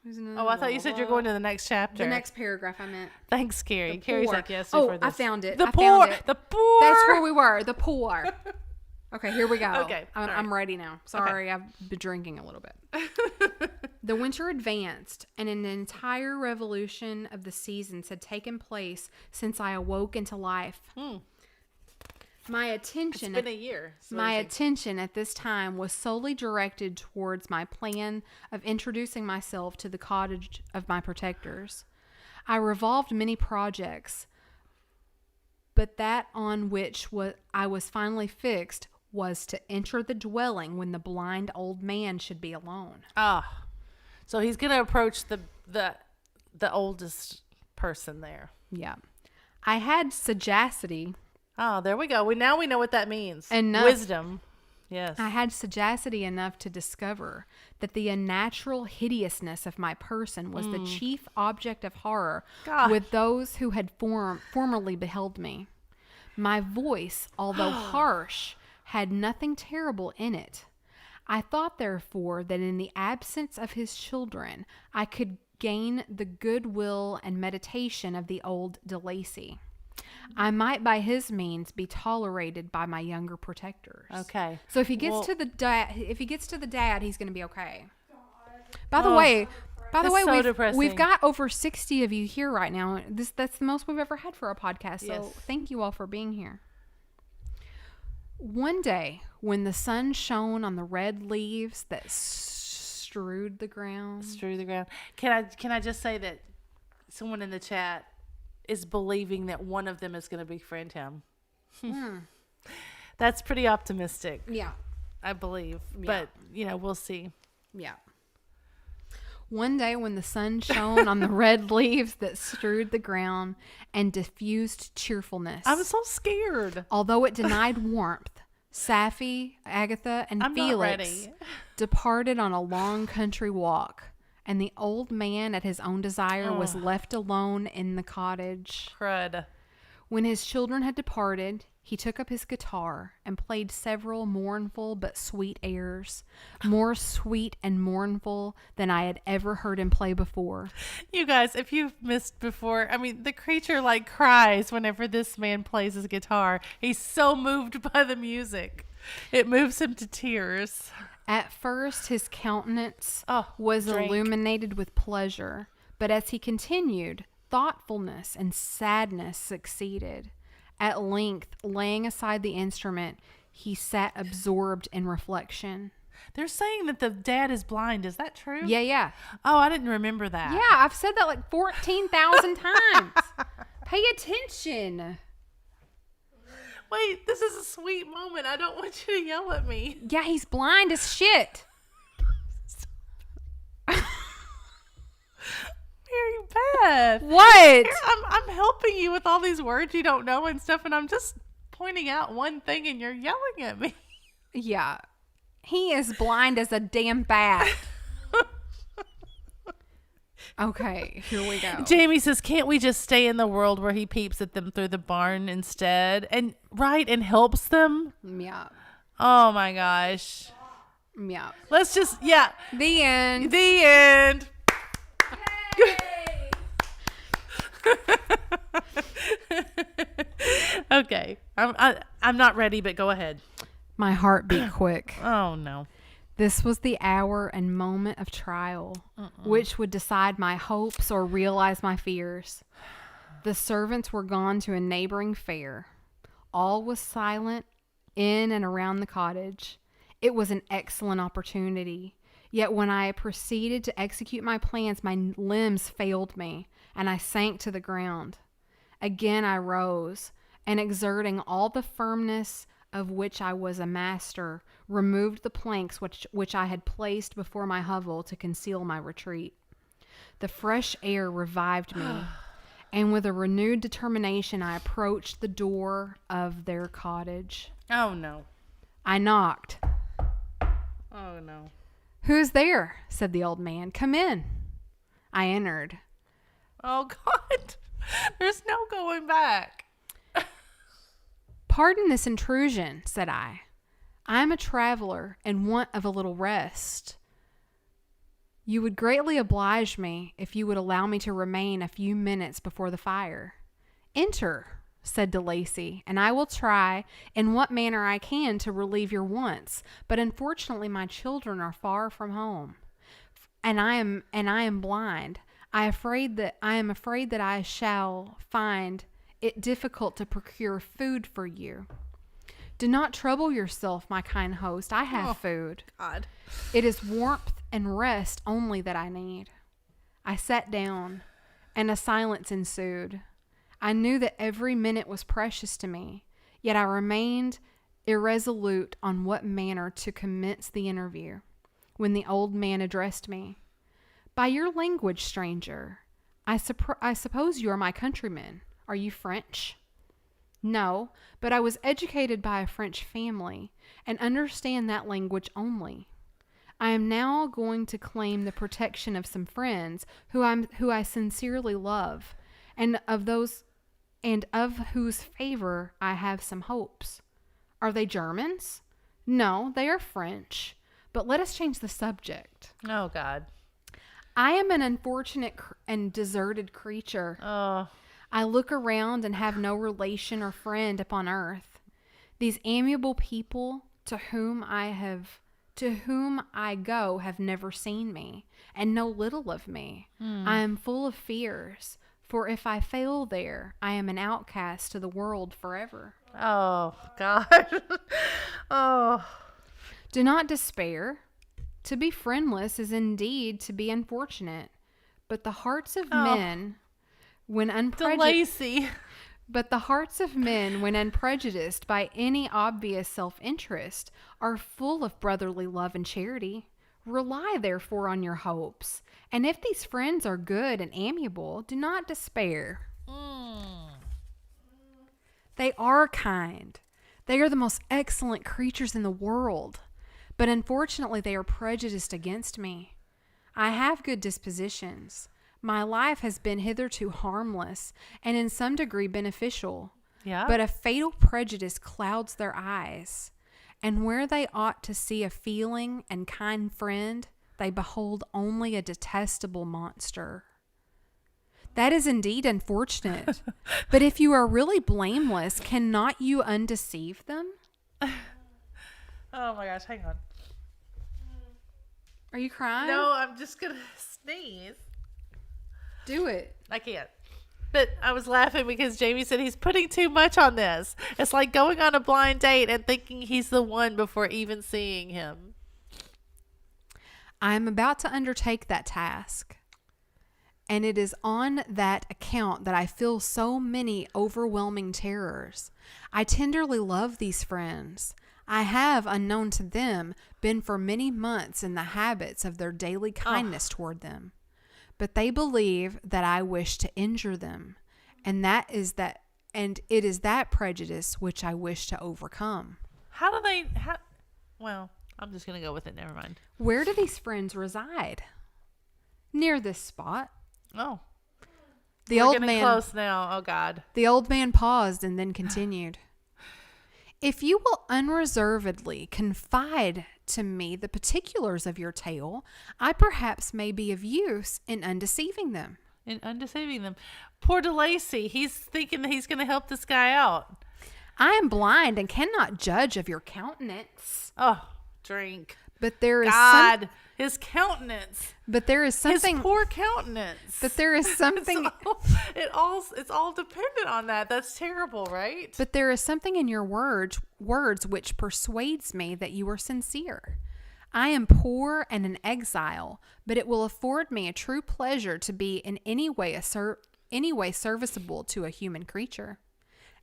I thought you said you're going to the next chapter. The next paragraph, I meant. Thanks, Carrie. Carrie's like, yes, oh, for this. I found it. The poor. That's where we were. The poor. Okay, here we go. Okay, I'm ready now. Sorry, I've been drinking a little bit. The winter advanced, and an entire revolution of the seasons had taken place since I awoke into life. My attention. It's been a year. My attention at this time was solely directed towards my plan of introducing myself to the cottage of my protectors. I revolved many projects, but that on which I was finally fixed was to enter the dwelling when the blind old man should be alone. Ah, so he's gonna approach the oldest person there. Yeah, I had sagacity. Oh, there we go. Now we know what that means. Enough. Wisdom. Yes. I had sagacity enough to discover that the unnatural hideousness of my person was the chief object of horror with those who had formerly beheld me. My voice, although harsh, had nothing terrible in it. I thought, therefore, that in the absence of his children, I could gain the goodwill and meditation of the old De Lacy. I might by his means be tolerated by my younger protectors. Okay. So if he gets to the dad, he's going to be okay. By the way, so depressing. we've got over 60 of you here right now. That's the most we've ever had for a podcast. So Yes. thank you all for being here. One day, when the sun shone on the red leaves that strewed the ground. Can I just say that someone in the chat is believing that one of them is going to befriend him? That's pretty optimistic. Yeah. I believe. Yeah. But, we'll see. Yeah. One day when the sun shone on the red leaves that strewed the ground and diffused cheerfulness. I'm so scared. Although it denied warmth, Sapphy, Agatha, and I'm not Felix ready. departed on a long country walk, and the old man at his own desire was left alone in the cottage. Crud. When his children had departed, he took up his guitar and played several mournful but sweet airs, more sweet and mournful than I had ever heard him play before. You guys, if you've missed before, the creature cries whenever this man plays his guitar. He's so moved by the music. It moves him to tears. At first, his countenance was drink. illuminated with pleasure, but as he continued, thoughtfulness and sadness succeeded. At length, laying aside the instrument, he sat absorbed in reflection. They're saying that the dad is blind. Is that true? Yeah. Oh, I didn't remember that. Yeah, I've said that 14,000 times. Pay attention. Wait, this is a sweet moment. I don't want you to yell at me. Yeah, he's blind as shit. Mary Beth. What? I'm helping you with all these words you don't know and stuff, and I'm just pointing out one thing, and you're yelling at me. Yeah. He is blind as a damn bat. Okay, here we go. Jamie says, can't we just stay in the world where he peeps at them through the barn instead? And helps them? Yeah. Oh my gosh. Yeah. Let's just, The end. The end. Okay. I'm not ready, but go ahead. My heart beat quick. Oh no. This was the hour and moment of trial, which would decide my hopes or realize my fears. The servants were gone to a neighboring fair. All was silent in and around the cottage. It was an excellent opportunity. Yet when I proceeded to execute my plans, my limbs failed me, and I sank to the ground. Again I rose, and exerting all the firmness of which I was a master, removed the planks which I had placed before my hovel to conceal my retreat. The fresh air revived me, and with a renewed determination I approached the door of their cottage. Oh no. I knocked. Oh no. "Who's there?" said the old man. "Come in." I entered. Oh God. There's no going back. "Pardon this intrusion," said I. "I am a traveler and want of a little rest. You would greatly oblige me if you would allow me to remain a few minutes before the fire." "Enter," said De Lacy, and I will try in what manner I can to relieve your wants. But unfortunately, my children are far from home, and I am blind. I am afraid that I shall find it difficult to procure food for you. Do not trouble yourself, my kind host. I have food. God. It is warmth and rest only that I need. I sat down, and a silence ensued. I knew that every minute was precious to me, yet I remained irresolute on what manner to commence the interview, when the old man addressed me. By your language, stranger, I suppose you are my countrymen. Are you French? No, but I was educated by a French family, and understand that language only. I am now going to claim the protection of some friends who I sincerely love, and of whose favor I have some hopes. Are they Germans? No, they are French. But let us change the subject. Oh, God. I am an unfortunate and deserted creature. Oh. I look around and have no relation or friend upon earth. These amiable people to whom I go have never seen me, and know little of me. I am full of fears, for if I fail there, I am an outcast to the world forever. Oh, God. Oh. Do not despair. To be friendless is indeed to be unfortunate, but the hearts of men, when DeLacy. But the hearts of men, when unprejudiced by any obvious self-interest, are full of brotherly love and charity. Rely, therefore, on your hopes, and if these friends are good and amiable, do not despair. They are kind. They are the most excellent creatures in the world, but unfortunately they are prejudiced against me. I have good dispositions. My life has been hitherto harmless and in some degree beneficial. Yeah. But a fatal prejudice clouds their eyes, and where they ought to see a feeling and kind friend, they behold only a detestable monster. That is indeed unfortunate. But if you are really blameless, cannot you undeceive them? Oh, my gosh. Hang on. Are you crying? No, I'm just going to sneeze. Do it. I can't. But I was laughing because Jamie said he's putting too much on this. It's like going on a blind date and thinking he's the one before even seeing him. I am about to undertake that task, and it is on that account that I feel so many overwhelming terrors. I tenderly love these friends. I have, unknown to them, been for many months in the habits of their daily kindness toward them. But they believe that I wish to injure them, and it is that prejudice which I wish to overcome. Well, I'm just going to go with it. Never mind. Where do these friends reside? Near this spot. Oh. The We're old getting man close now. Oh, God. The old man paused and then continued. If you will unreservedly confide to me the particulars of your tale, I perhaps may be of use in undeceiving them. Poor DeLacy. He's thinking that he's going to help this guy out. I am blind and cannot judge of your countenance. Oh, drink. But there is God, his countenance. But there is something. His poor countenance. But there is something. It's all dependent on that. That's terrible, right? But there is something in your words which persuades me that you are sincere. I am poor and an exile, but it will afford me a true pleasure to be in any way serviceable to a human creature.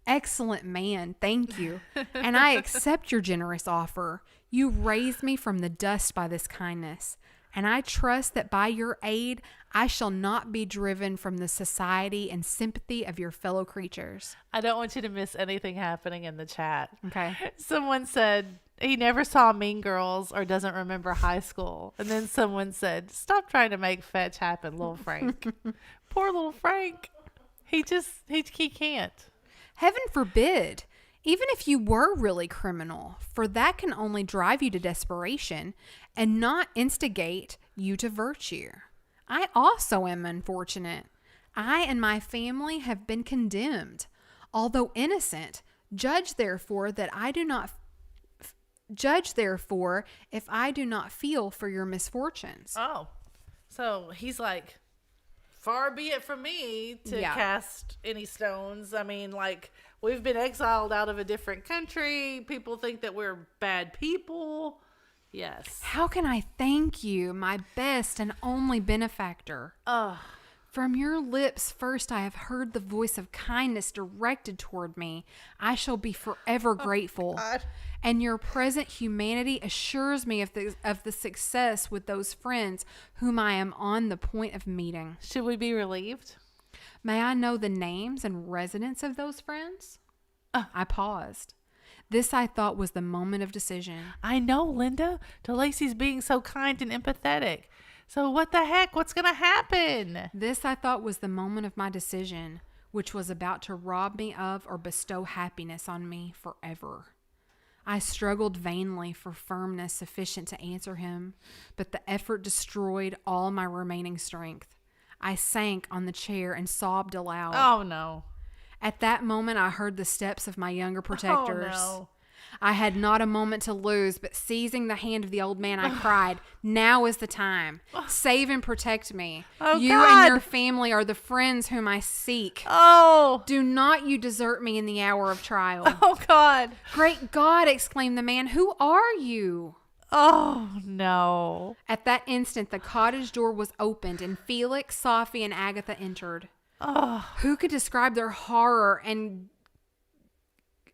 Excellent man, thank you. And I accept your generous offer. You raised me from the dust by this kindness, and I trust that by your aid I shall not be driven from the society and sympathy of your fellow creatures. I don't want you to miss anything happening in the chat. Okay. Someone said he never saw Mean Girls or doesn't remember high school. And then someone said, stop trying to make fetch happen, little Frank. Poor little Frank. He can't. Heaven forbid. Even if you were really criminal, for that can only drive you to desperation and not instigate you to virtue. I also am unfortunate. I and my family have been condemned. although innocent. Judge therefore if I do not feel for your misfortunes. Oh, so he's like, far be it from me to cast any stones. I mean, like, we've been exiled out of a different country. People think that we're bad people. Yes. How can I thank you, my best and only benefactor? From your lips first I have heard the voice of kindness directed toward me. I shall be forever grateful. God. And your present humanity assures me of the success with those friends whom I am on the point of meeting. Should we be relieved? May I know the names and residence of those friends? I paused. This I thought was the moment of decision. I know, Linda. DeLacy's being so kind and empathetic. So what the heck? What's going to happen? This I thought was the moment of my decision, which was about to rob me of or bestow happiness on me forever. I struggled vainly for firmness sufficient to answer him, but the effort destroyed all my remaining strength. I sank on the chair and sobbed aloud. Oh, no. At that moment, I heard the steps of my younger protectors. Oh, no. I had not a moment to lose, but seizing the hand of the old man, I cried, "Now is the time. Save and protect me. Oh, you God. and your family are the friends whom I seek. Oh. Do not you desert me in the hour of trial." Oh, God. "Great God," exclaimed the man, "who are you?" Oh, no. At that instant, the cottage door was opened, and Felix, Sophie, and Agatha entered. Oh. Who could describe their horror and...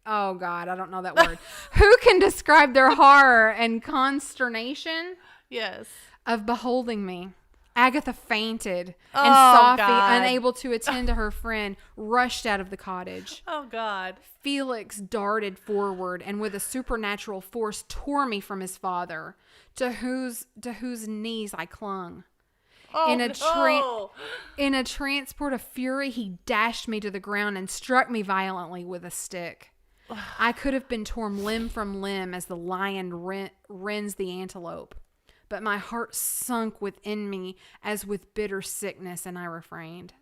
Oh, God, I don't know that word. Who can describe their horror and consternation Yes. of beholding me? Agatha fainted, and Oh, Sophie, God. unable to attend to her friend, rushed out of the cottage. Oh, God. Felix darted forward and with a supernatural force tore me from his father, to whose knees I clung. Oh, In a transport of fury, he dashed me to the ground and struck me violently with a stick. I could have been torn limb from limb as the lion rends the antelope, but my heart sunk within me as with bitter sickness, and I refrained.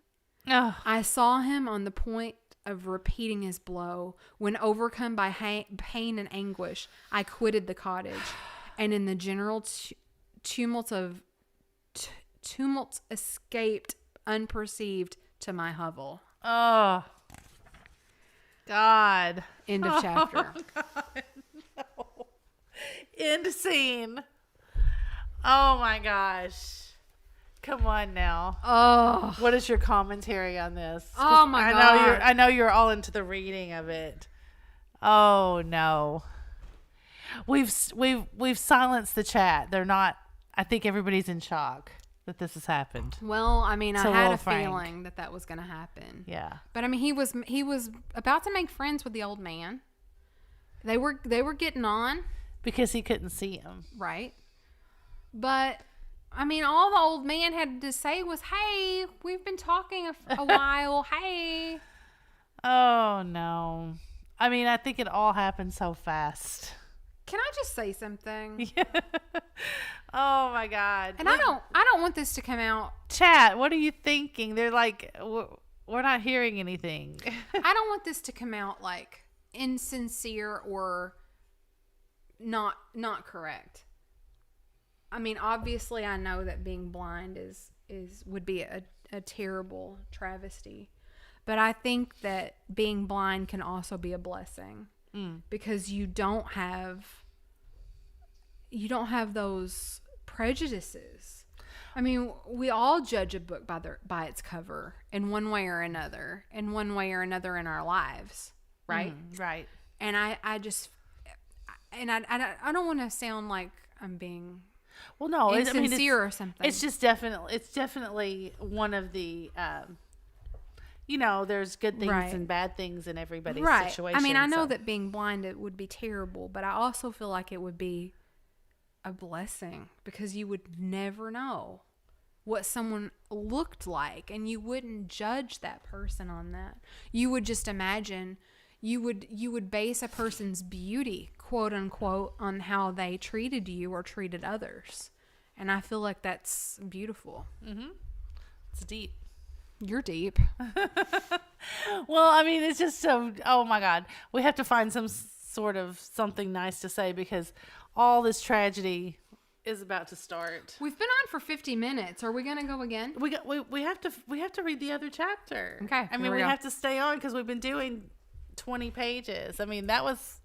Oh. I saw him on the point of repeating his blow when, overcome by pain and anguish, I quitted the cottage, and in the general tumult escaped unperceived to my hovel. Oh. God. End of chapter. Oh, God. No. End scene. Oh, my gosh. Come on now. Oh. What is your commentary on this? Oh, my God. I know you're all into the reading of it. Oh, no. We've silenced the chat. They're not. I think everybody's in shock that this has happened. Well, I mean, I To had Will a Frank. feeling that was going to happen. Yeah. But I mean, he was about to make friends with the old man. They were getting on, Because he couldn't see him. right? But I mean, all the old man had to say was, "Hey, we've been talking a while. Hey." Oh, no. I mean, I think it all happened so fast. Can I just say something? Oh, my God. And I don't want this to come out. Chat, what are you thinking? They're like, we're not hearing anything. I don't want this to come out like insincere or not correct. I mean, obviously, I know that being blind would be a terrible travesty, but I think that being blind can also be a blessing because you don't have those prejudices. I mean, we all judge a book by its cover in one way or another in our lives, right? Right. And I don't want to sound like I'm being Well, no, insincere or something. It's definitely one of the, there's good things Right. and bad things in everybody's right. situation. I mean, I know so- that being blind, it would be terrible, but I also feel like it would be a blessing because you would never know what someone looked like, and you wouldn't judge that person on that. You would just imagine, you would base a person's beauty, quote unquote, on how they treated you or treated others. And I feel like that's beautiful. It's deep. You're deep. Well, I mean, it's just so, oh my God. We have to find some sort of something nice to say because all this tragedy is about to start. We've been on for 50 minutes. Are we going to go again? We have to read the other chapter. Okay, I mean, here we we go. have to stay on because we've been doing 20 pages. I mean, that was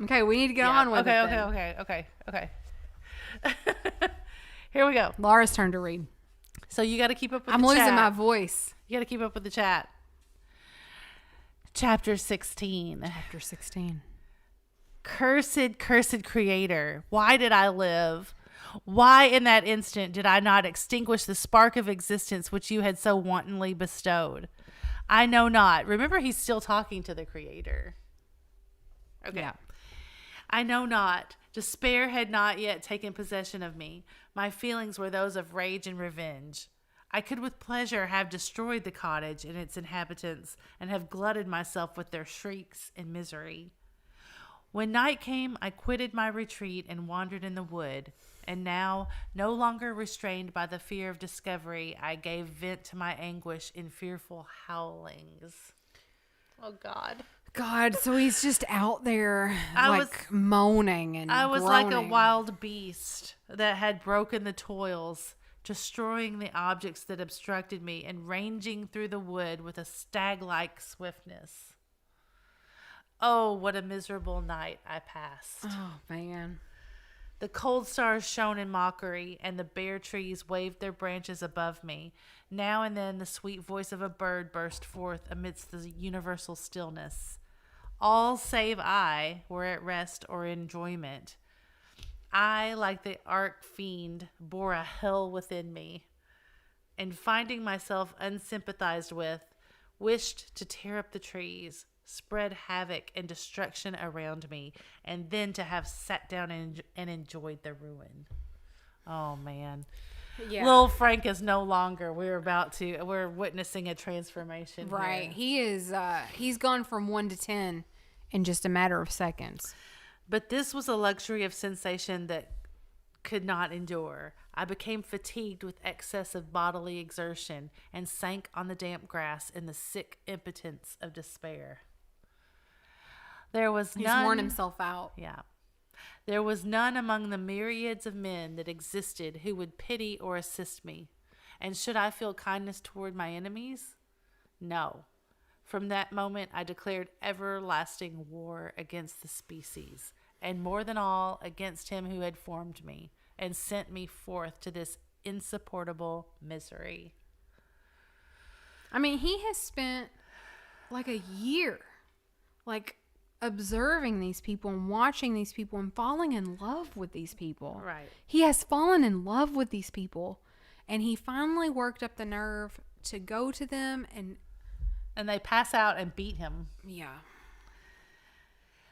Okay, we need to get on with it. Okay. Here we go. Laura's turn to read. So you got to keep up with I'm the losing chat. my voice. You got to keep up with the chat. Chapter 16. Chapter 16. Cursed creator. Why did I live? Why in that instant did I not extinguish the spark of existence which you had so wantonly bestowed? I know not. Remember, he's still talking to the creator. Okay. Yeah. I know not. Despair had not yet taken possession of me. My feelings were those of rage and revenge. I could with pleasure have destroyed the cottage and its inhabitants and have glutted myself with their shrieks and misery. When night came, I quitted my retreat and wandered in the wood, and now, no longer restrained by the fear of discovery, I gave vent to my anguish in fearful howlings. Oh, God. God, so he's just out there I moaning and I was like a groaning. wild beast that had broken the toils, destroying the objects that obstructed me and ranging through the wood with a stag-like swiftness. Oh, what a miserable night I passed. Oh, man. The cold stars shone in mockery, and the bare trees waved their branches above me. Now and then the sweet voice of a bird burst forth amidst the universal stillness. All save I were at rest or enjoyment. I, like the arch-fiend, bore a hell within me, and finding myself unsympathized with, wished to tear up the trees, spread havoc and destruction around me, and then to have sat down and enjoyed the ruin. Oh, man. Yeah. Little Frank is no longer. We're witnessing a transformation. Right. Here. He is, he's gone from 1 to 10 in just a matter of seconds. But this was a luxury of sensation that could not endure. I became fatigued with excess of bodily exertion and sank on the damp grass in the sick impotence of despair. He's worn himself out. Yeah. There was none among the myriads of men that existed who would pity or assist me. And should I feel kindness toward my enemies? No. From that moment, I declared everlasting war against the species, and more than all, against him who had formed me and sent me forth to this insupportable misery. I mean, he has spent like a year, observing these people and watching these people and falling in love with these people. Right. He has fallen in love with these people, and he finally worked up the nerve to go to them and they pass out and beat him. yeah.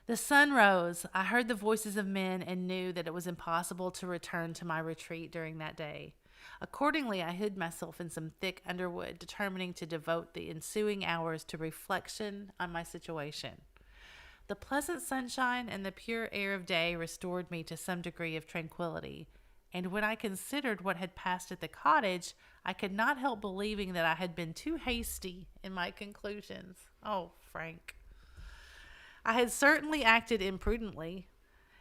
The sun rose. I heard the voices of men and knew that it was impossible to return to my retreat during that day. Accordingly, I hid myself in some thick underwood, determining to devote the ensuing hours to reflection on my situation. The pleasant sunshine and the pure air of day restored me to some degree of tranquility, and when I considered what had passed at the cottage, I could not help believing that I had been too hasty in my conclusions. Oh, Frank. I had certainly acted imprudently.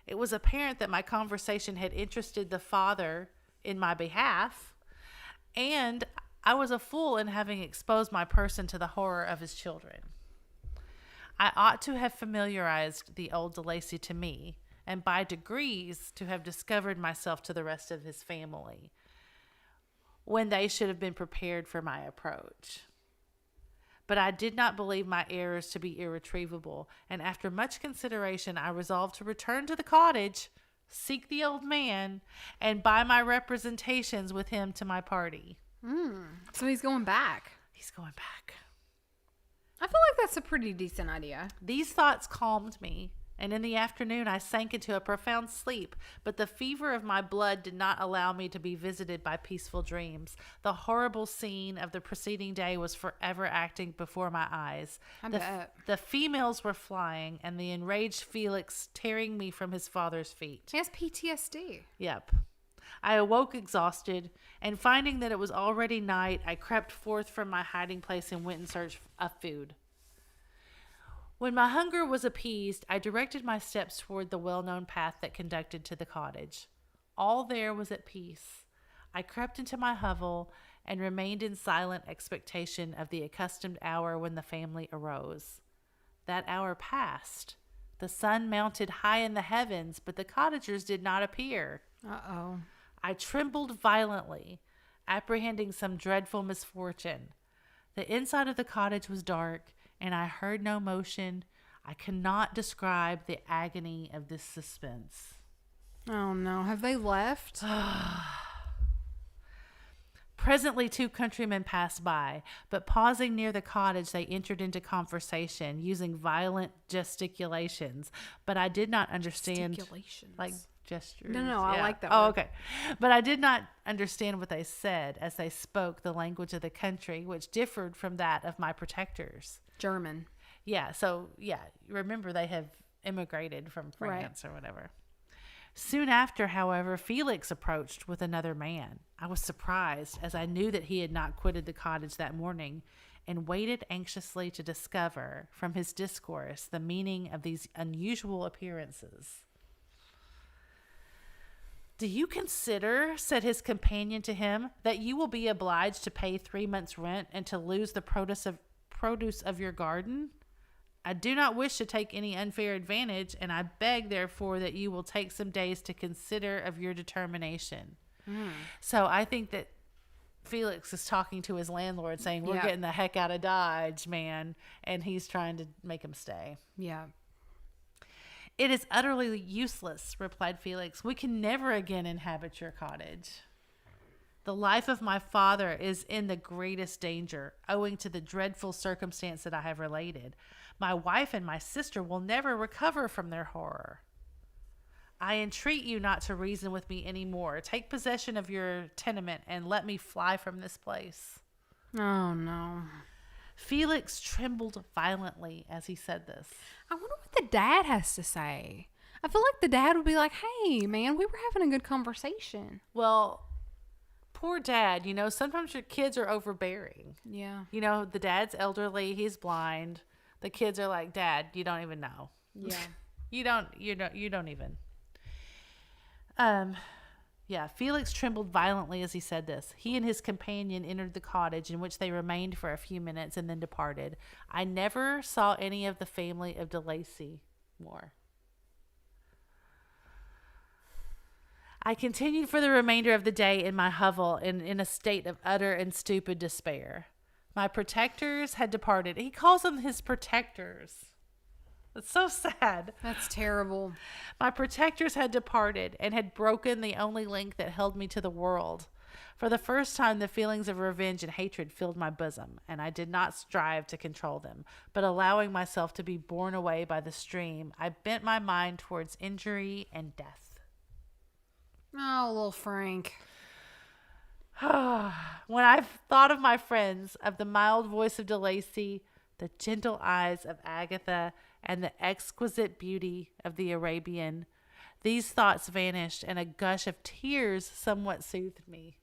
It was apparent that my conversation had interested the father in my behalf, and I was a fool in having exposed my person to the horror of his children. I ought to have familiarized the old DeLacy to me, and by degrees to have discovered myself to the rest of his family, when they should have been prepared for my approach. But I did not believe my errors to be irretrievable, and after much consideration I resolved to return to the cottage, seek the old man, and buy my representations with him to my party. So he's going back. He's going back. I feel like that's a pretty decent idea. These thoughts calmed me, and in the afternoon I sank into a profound sleep, but the fever of my blood did not allow me to be visited by peaceful dreams. The horrible scene of the preceding day was forever acting before my eyes. I bet. The females were flying, and the enraged Felix tearing me from his father's feet. He has PTSD. Yep. I awoke exhausted, and finding that it was already night, I crept forth from my hiding place and went in search of food. When my hunger was appeased, I directed my steps toward the well-known path that conducted to the cottage. All there was at peace. I crept into my hovel and remained in silent expectation of the accustomed hour when the family arose. That hour passed. The sun mounted high in the heavens, but the cottagers did not appear. Uh-oh. I trembled violently, apprehending some dreadful misfortune. The inside of the cottage was dark, and I heard no motion. I cannot describe the agony of this suspense. Oh, no. Have they left? Presently 2 countrymen passed by, but pausing near the cottage, they entered into conversation, using violent gesticulations. But I did not understand, Gesticulations. like gestures. No, I like that Oh, word. okay. But I did not understand what they said as they spoke the language of the country, which differed from that of my protectors. German. Yeah, so, remember they have immigrated from France or whatever. Soon after, however, Felix approached with another man. I was surprised, as I knew that he had not quitted the cottage that morning, and waited anxiously to discover from his discourse the meaning of these unusual appearances. "Do you consider," said his companion to him, "that you will be obliged to pay 3 months' rent and to lose the produce of your garden? I do not wish to take any unfair advantage, and I beg, therefore, that you will take some days to consider of your determination." So I think that Felix is talking to his landlord saying, we're getting the heck out of Dodge, man. And he's trying to make him stay. Yeah. "It is utterly useless," replied Felix. "We can never again inhabit your cottage. The life of my father is in the greatest danger, owing to the dreadful circumstance that I have related. My wife and my sister will never recover from their horror. I entreat you not to reason with me any more. Take possession of your tenement and let me fly from this place." Oh, no. Felix trembled violently as he said this. I wonder what the dad has to say. I feel like the dad would be like, "Hey, man, we were having a good conversation." Well, poor dad, sometimes your kids are overbearing. Yeah. The dad's elderly, he's blind. The kids are like, "Dad, you don't even know." Yeah. You don't even. Felix trembled violently as he said this. He and his companion entered the cottage, in which they remained for a few minutes and then departed. I never saw any of the family of De Lacy more. I continued for the remainder of the day in my hovel in a state of utter and stupid despair. My protectors had departed. He calls them his protectors. It's so sad. That's terrible. My protectors had departed and had broken the only link that held me to the world. For the first time, the feelings of revenge and hatred filled my bosom, and I did not strive to control them, but allowing myself to be borne away by the stream, I bent my mind towards injury and death. Oh, little Frank. When I thought of my friends, of the mild voice of De Lacy, the gentle eyes of Agatha, and the exquisite beauty of the Arabian, these thoughts vanished, and a gush of tears somewhat soothed me.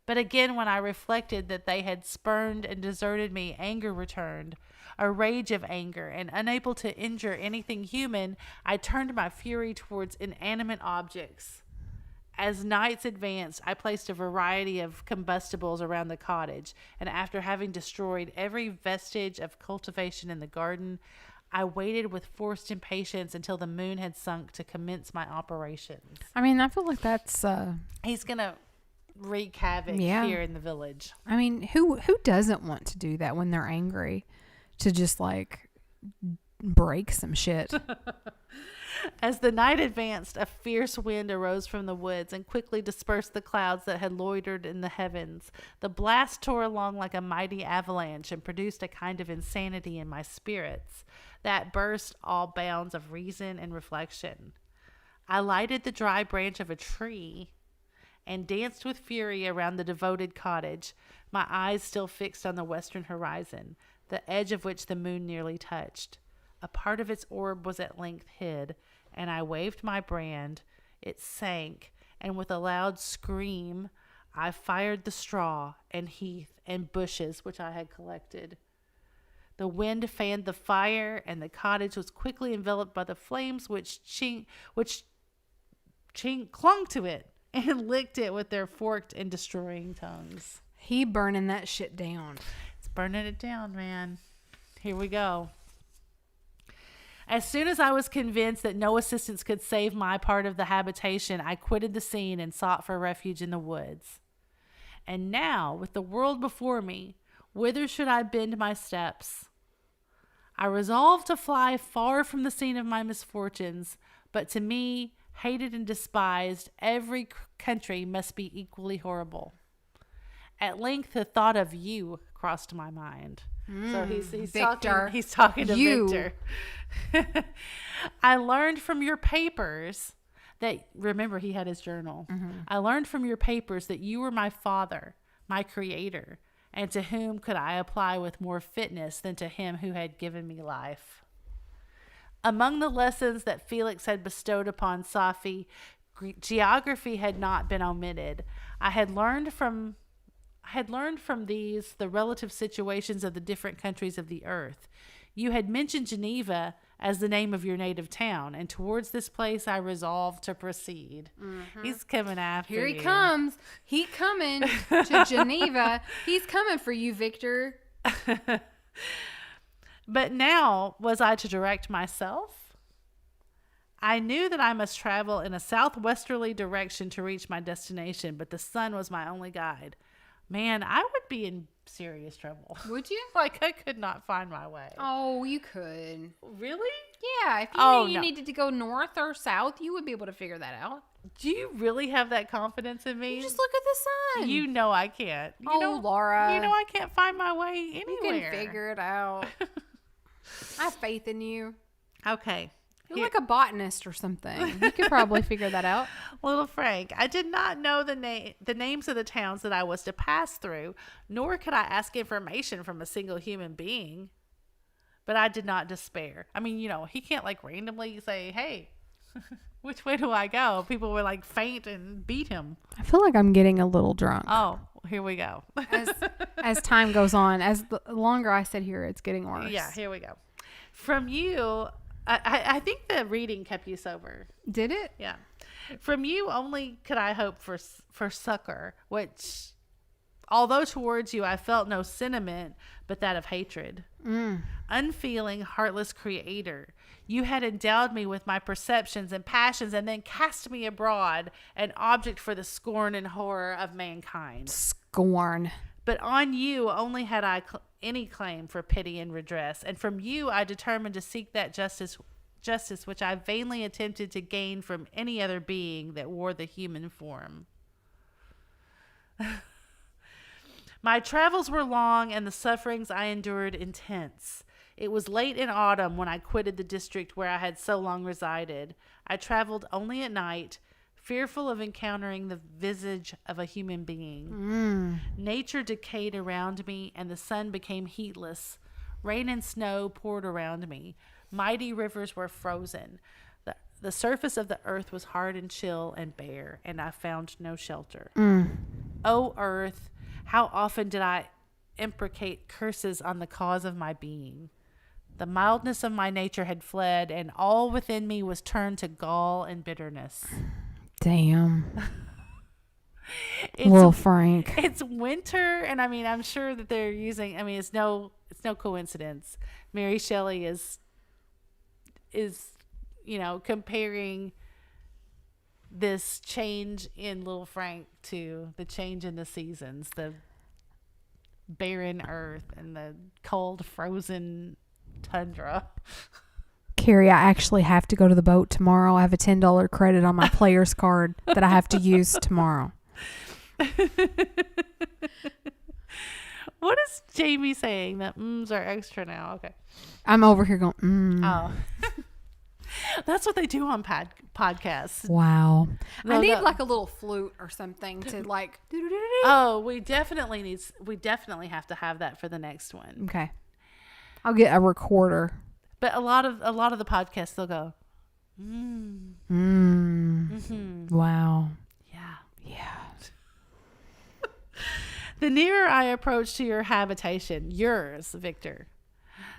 But again, when I reflected that they had spurned and deserted me, anger returned, a rage of anger, and unable to injure anything human, I turned my fury towards inanimate objects. As nights advanced, I placed a variety of combustibles around the cottage, and after having destroyed every vestige of cultivation in the garden, I waited with forced impatience until the moon had sunk to commence my operations. I mean, I feel like that's He's going to wreak havoc here in the village. I mean, who doesn't want to do that when they're angry? To just like break some shit. As the night advanced, a fierce wind arose from the woods and quickly dispersed the clouds that had loitered in the heavens. The blast tore along like a mighty avalanche and produced a kind of insanity in my spirits that burst all bounds of reason and reflection. I lighted the dry branch of a tree and danced with fury around the devoted cottage, my eyes still fixed on the western horizon, the edge of which the moon nearly touched. A part of its orb was at length hid, and I waved my brand. It sank, and with a loud scream, I fired the straw and heath and bushes which I had collected. The wind fanned the fire, and the cottage was quickly enveloped by the flames which clung to it and licked it with their forked and destroying tongues. He burning that shit down. It's burning it down, man. Here we go. As soon as I was convinced that no assistance could save my part of the habitation, I quitted the scene and sought for refuge in the woods. And now, with the world before me, whither should I bend my steps? I resolved to fly far from the scene of my misfortunes, but to me, hated and despised, every country must be equally horrible. At length, the thought of you crossed my mind. So he's talking to Victor. I learned from your papers that, remember, he had his journal. I learned from your papers that you were my father, my creator, and to whom could I apply with more fitness than to him who had given me life. Among the lessons that Felix had bestowed upon Safi, geography had not been omitted. I had learned from these the relative situations of the different countries of the earth. You had mentioned Geneva as the name of your native town, and towards this place I resolved to proceed. He's coming after you. Here he comes. He coming to Geneva. He's coming for you, Victor. But now was I to direct myself? I knew that I must travel in a southwesterly direction to reach my destination, but the sun was my only guide. Man, I would be in serious trouble. Would you? Like, I could not find my way. Oh, you could. Really? Yeah, if you knew you needed to go north or south, you would be able to figure that out. Do you really have that confidence in me? You just look at the sun. You know I can't. Laura. You know I can't find my way anywhere. You can figure it out. I have faith in you. Okay. You're like a botanist or something. You could probably figure that out. Little Frank, I did not know the names of the towns that I was to pass through, nor could I ask information from a single human being. But I did not despair. I mean, he can't like randomly say, hey, which way do I go? People would like faint and beat him. I feel like I'm getting a little drunk. Oh, here we go. As time goes on, as the longer I sit here, it's getting worse. Yeah, here we go. From you... I think the reading kept you sober. Did it? Yeah. From you only could I hope for succor, which, although towards you I felt no sentiment but that of hatred. Unfeeling, heartless creator, you had endowed me with my perceptions and passions and then cast me abroad, an object for the scorn and horror of mankind. Scorn. But on you only had I any claim for pity and redress, and from you I determined to seek that justice which I vainly attempted to gain from any other being that wore the human form. My travels were long, and the sufferings I endured intense. It was late in autumn when I quitted the district where I had so long resided. I traveled only at night, fearful of encountering the visage of a human being. Nature decayed around me, and the sun became heatless. Rain and snow poured around me. Mighty rivers were frozen. The surface of the earth was hard and chill and bare, and I found no shelter. O earth, how often did I imprecate curses on the cause of my being? The mildness of my nature had fled, and all within me was turned to gall and bitterness. Damn. Little Frank. It's winter, and I mean, I'm sure that they're using, I mean, it's no coincidence. Mary Shelley is comparing this change in Little Frank to the change in the seasons, the barren earth and the cold, frozen tundra. Carrie, I actually have to go to the boat tomorrow. I have a $10 credit on my player's card that I have to use tomorrow. What is Jamie saying? That are extra now. Okay. I'm over here going, Oh. That's what they do on podcasts. Wow. I need like a little flute or something to like. Oh, we definitely have to have that for the next one. Okay. I'll get a recorder. But a lot of the podcasts, they'll go, Wow. Yeah. The nearer I approached to your habitation, yours, Victor,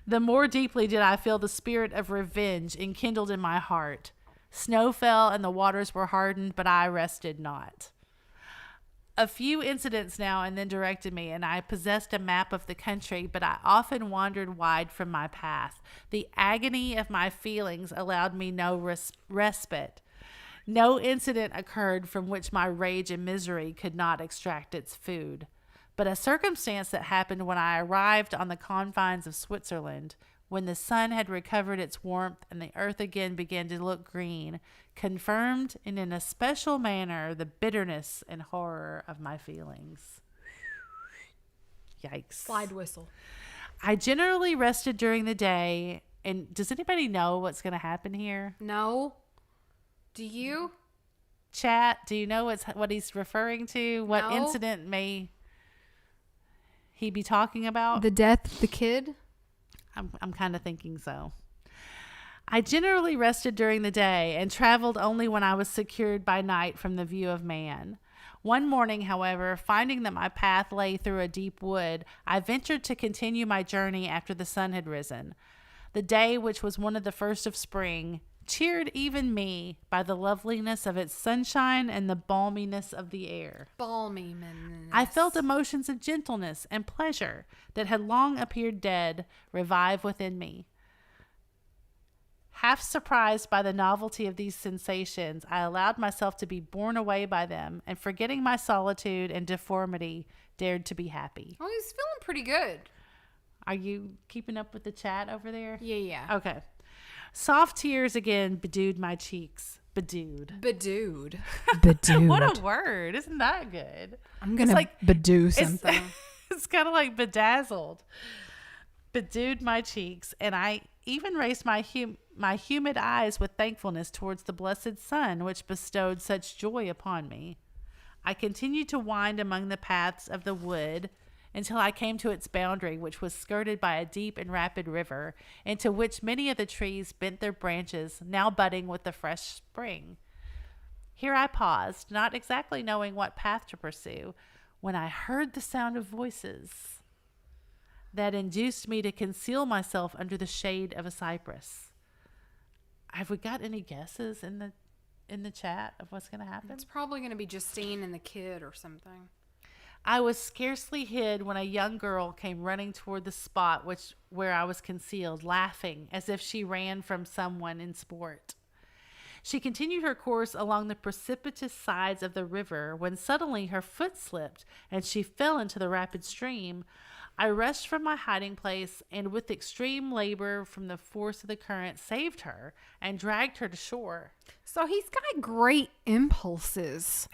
the more deeply did I feel the spirit of revenge enkindled in my heart. Snow fell and the waters were hardened, but I rested not. A few incidents now and then directed me, and I possessed a map of the country, but I often wandered wide from my path. The agony of my feelings allowed me no respite. No incident occurred from which my rage and misery could not extract its food. But a circumstance that happened when I arrived on the confines of Switzerland, when the sun had recovered its warmth and the earth again began to look green, confirmed in an especial manner the bitterness and horror of my feelings. Yikes. Slide whistle. I generally rested during the day. And does anybody know what's going to happen here? No. Do you? Chat, do you know what he's referring to? What No. incident may he be talking about? The death of the kid? I'm kind of thinking so. I generally rested during the day and traveled only when I was secured by night from the view of man. One morning, however, finding that my path lay through a deep wood, I ventured to continue my journey after the sun had risen. The day, which was one of the first of spring, cheered even me by the loveliness of its sunshine and the balminess of the air. Balmy man. I felt emotions of gentleness and pleasure that had long appeared dead revive within me. Half surprised by the novelty of these sensations, I allowed myself to be borne away by them, and forgetting my solitude and deformity, dared to be happy. Oh, he's feeling pretty good. Are you keeping up with the chat over there? Yeah. Okay. Soft tears again bedewed my cheeks. Bedewed. Bedewed. What a word. Isn't that good? I'm going to bedew something. It's kind of like bedazzled. Bedewed my cheeks, and I even raised my humid eyes with thankfulness towards the blessed sun, which bestowed such joy upon me. I continued to wind among the paths of the wood until I came to its boundary, which was skirted by a deep and rapid river, into which many of the trees bent their branches, now budding with the fresh spring. Here I paused, not exactly knowing what path to pursue, when I heard the sound of voices that induced me to conceal myself under the shade of a cypress. Have we got any guesses in the chat of what's going to happen? It's probably going to be Justine and the kid or something. I was scarcely hid when a young girl came running toward the spot where I was concealed, laughing as if she ran from someone in sport. She continued her course along the precipitous sides of the river when suddenly her foot slipped and she fell into the rapid stream. I rushed from my hiding place and with extreme labor from the force of the current saved her and dragged her to shore. So he's got great impulses.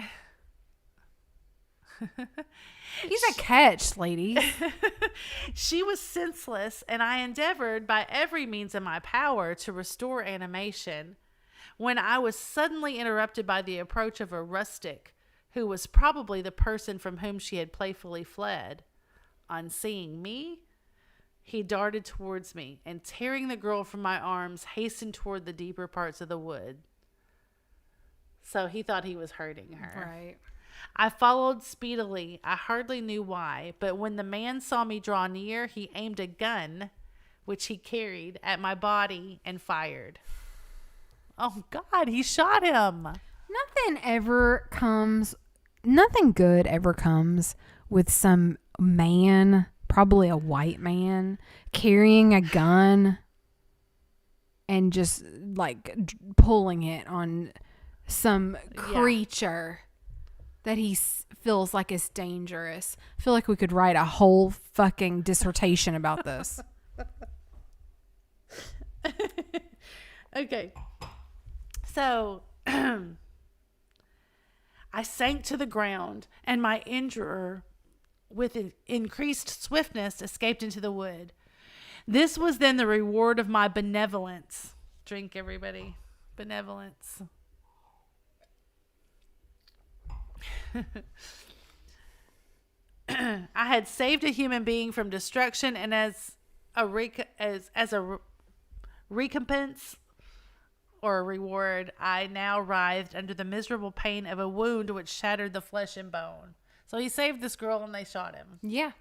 He's a catch, ladies. She was senseless, and I endeavored by every means in my power to restore animation, when I was suddenly interrupted by the approach of a rustic, who was probably the person from whom she had playfully fled. On seeing me, he darted towards me, and tearing the girl from my arms, hastened toward the deeper parts of the wood. So he thought he was hurting her. Right. I followed speedily. I hardly knew why, but when the man saw me draw near, he aimed a gun, which he carried, at my body and fired. Oh, God, he shot him. Nothing good ever comes with some man, probably a white man, carrying a gun and just like pulling it on some creature that he feels like is dangerous. I feel like we could write a whole fucking dissertation about this. Okay. So I sank to the ground, and my injurer, with increased swiftness, escaped into the wood. This was then the reward of my benevolence. Drink, everybody. Benevolence. I had saved a human being from destruction, and as a recompense or a reward, I now writhed under the miserable pain of a wound which shattered the flesh and bone. So he saved this girl and they shot him. Yeah.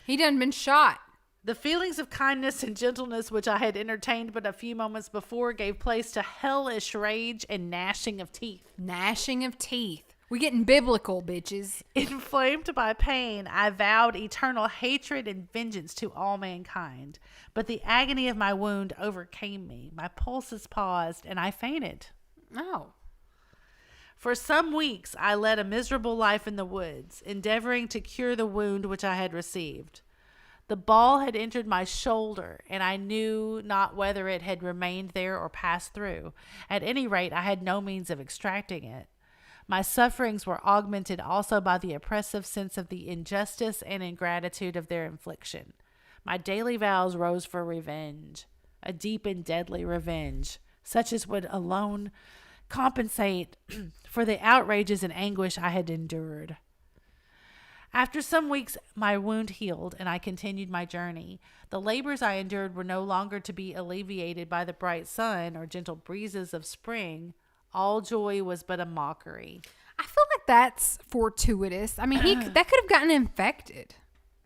He done been shot. The feelings of kindness and gentleness which I had entertained but a few moments before gave place to hellish rage and gnashing of teeth. Gnashing of teeth. We getting biblical, bitches. Inflamed by pain, I vowed eternal hatred and vengeance to all mankind. But the agony of my wound overcame me. My pulses paused, and I fainted. Oh. For some weeks, I led a miserable life in the woods, endeavoring to cure the wound which I had received. The ball had entered my shoulder, and I knew not whether it had remained there or passed through. At any rate, I had no means of extracting it. My sufferings were augmented also by the oppressive sense of the injustice and ingratitude of their infliction. My daily vows rose for revenge, a deep and deadly revenge, such as would alone compensate for the outrages and anguish I had endured. After some weeks, my wound healed, and I continued my journey. The labors I endured were no longer to be alleviated by the bright sun or gentle breezes of spring. All joy was but a mockery. I feel like that's fortuitous. I mean, that could have gotten infected.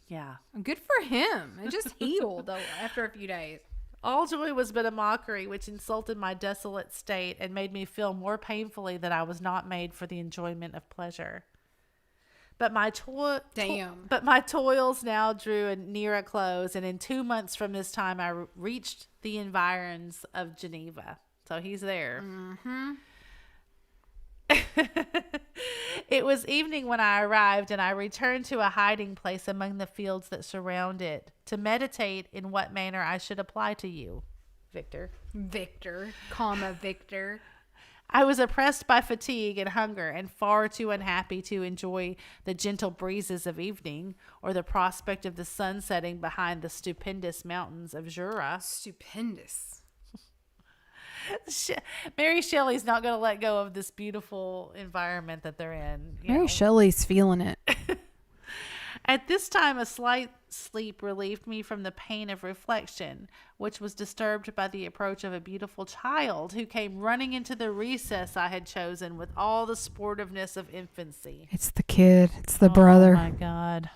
Yeah. Good for him. It just healed though after a few days. All joy was but a mockery, which insulted my desolate state and made me feel more painfully that I was not made for the enjoyment of pleasure. But my toils now drew near a close, and in 2 months from this time, I reached the environs of Geneva. So he's there. Mm-hmm. It was evening when I arrived, and I returned to a hiding place among the fields that surround it to meditate in what manner I should apply to you, Victor. Victor. I was oppressed by fatigue and hunger, and far too unhappy to enjoy the gentle breezes of evening or the prospect of the sun setting behind the stupendous mountains of Jura. Stupendous. Mary Shelley's not going to let go of this beautiful environment that they're in. Mary Shelley's feeling it. At this time, a slight sleep relieved me from the pain of reflection, which was disturbed by the approach of a beautiful child who came running into the recess I had chosen with all the sportiveness of infancy. It's the kid. It's the brother. Oh, my God.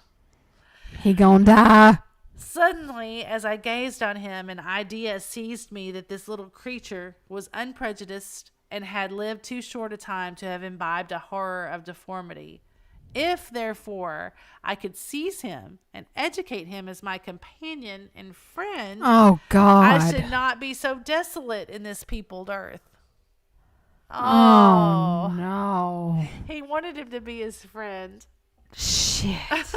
He gonna die. Suddenly, as I gazed on him, an idea seized me that this little creature was unprejudiced and had lived too short a time to have imbibed a horror of deformity. If, therefore, I could seize him and educate him as my companion and friend, oh God, I should not be so desolate in this peopled earth. Oh no. He wanted him to be his friend. Shit.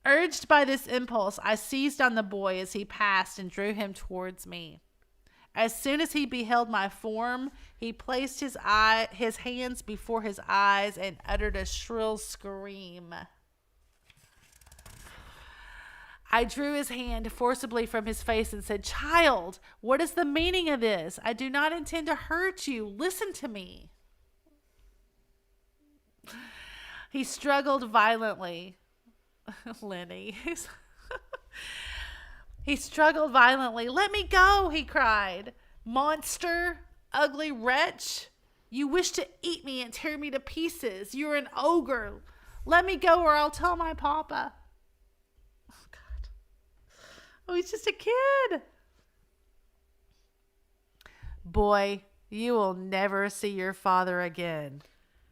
Urged by this impulse, I seized on the boy as he passed and drew him towards me. As soon as he beheld my form, he placed his hands before his eyes and uttered a shrill scream. I drew his hand forcibly from his face and said, "Child, what is the meaning of this? I do not intend to hurt you. Listen to me." He struggled violently. Lenny. He struggled violently. "Let me go," he cried. "Monster, ugly wretch. You wish to eat me and tear me to pieces. You're an ogre. Let me go or I'll tell my papa." Oh, God. Oh, he's just a kid. "Boy, you will never see your father again.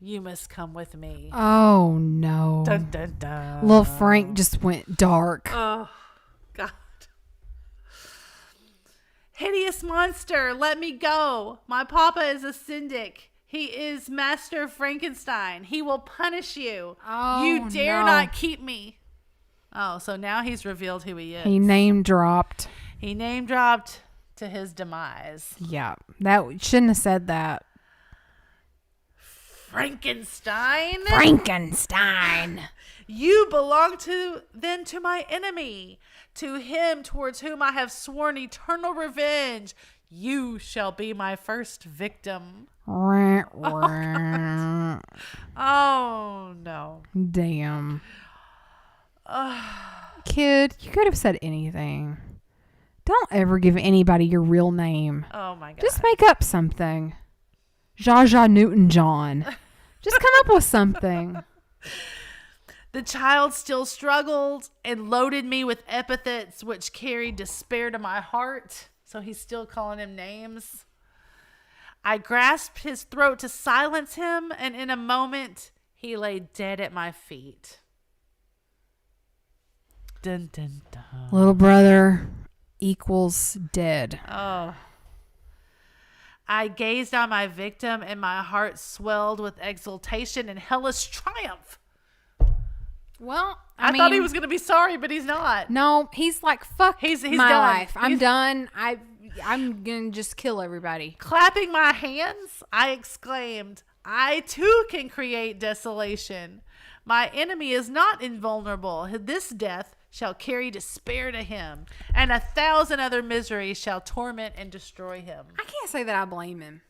You must come with me." Oh no. Dun, dun, dun. Little Frank just went dark. Oh, God. "Hideous monster, let me go. My papa is a syndic. He is Master Frankenstein. He will punish you. Oh, you dare no. not keep me." Oh, so now he's revealed who he is. He name dropped. He name dropped to his demise. Yeah, that shouldn't have said that. Frankenstein? Frankenstein. "You belong to my enemy, to him towards whom I have sworn eternal revenge. You shall be my first victim." Oh, no. Damn. Kid, you could have said anything. Don't ever give anybody your real name. Oh, my God. Just make up something. Zsa Zsa Newton John. Just come up with something. The child still struggled and loaded me with epithets which carried despair to my heart. So he's still calling him names. I grasped his throat to silence him, and in a moment, he lay dead at my feet. Dun, dun, dun. Little brother equals dead. Oh. I gazed on my victim, and my heart swelled with exultation and hellish triumph. Well, I thought he was going to be sorry, but he's not. No, he's like, fuck He's my done. life. I'm done. I'm going to just kill everybody. Clapping my hands, I exclaimed, I too can create desolation. My enemy is not invulnerable. This death shall carry despair to him, and 1,000 other miseries shall torment and destroy him. I can't say that I blame him.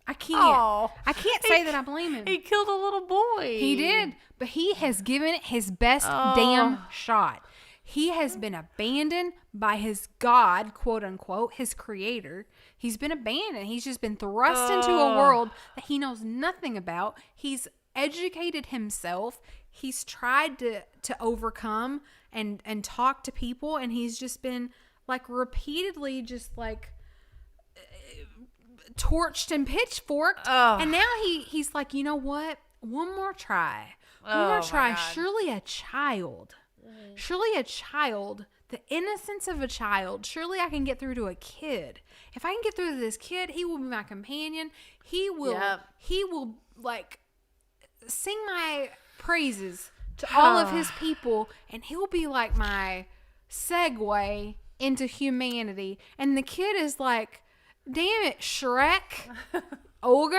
I can't. Oh, I can't say that I blame him. He killed a little boy. He did, but he has given it his best damn shot. He has been abandoned by his God, quote unquote, his creator. He's been abandoned. He's just been thrust into a world that he knows nothing about. He's educated himself. He's tried to overcome and talk to people, and he's just been like repeatedly just like torched and pitchforked. And now he's like, you know what? One more try. One more try. Surely a child. Surely a child. The innocence of a child. Surely I can get through to a kid. If I can get through to this kid, he will be my companion. He will like sing my praises to all of his people, and he'll be like my segue into humanity. And the kid is like, damn it, Shrek, ogre.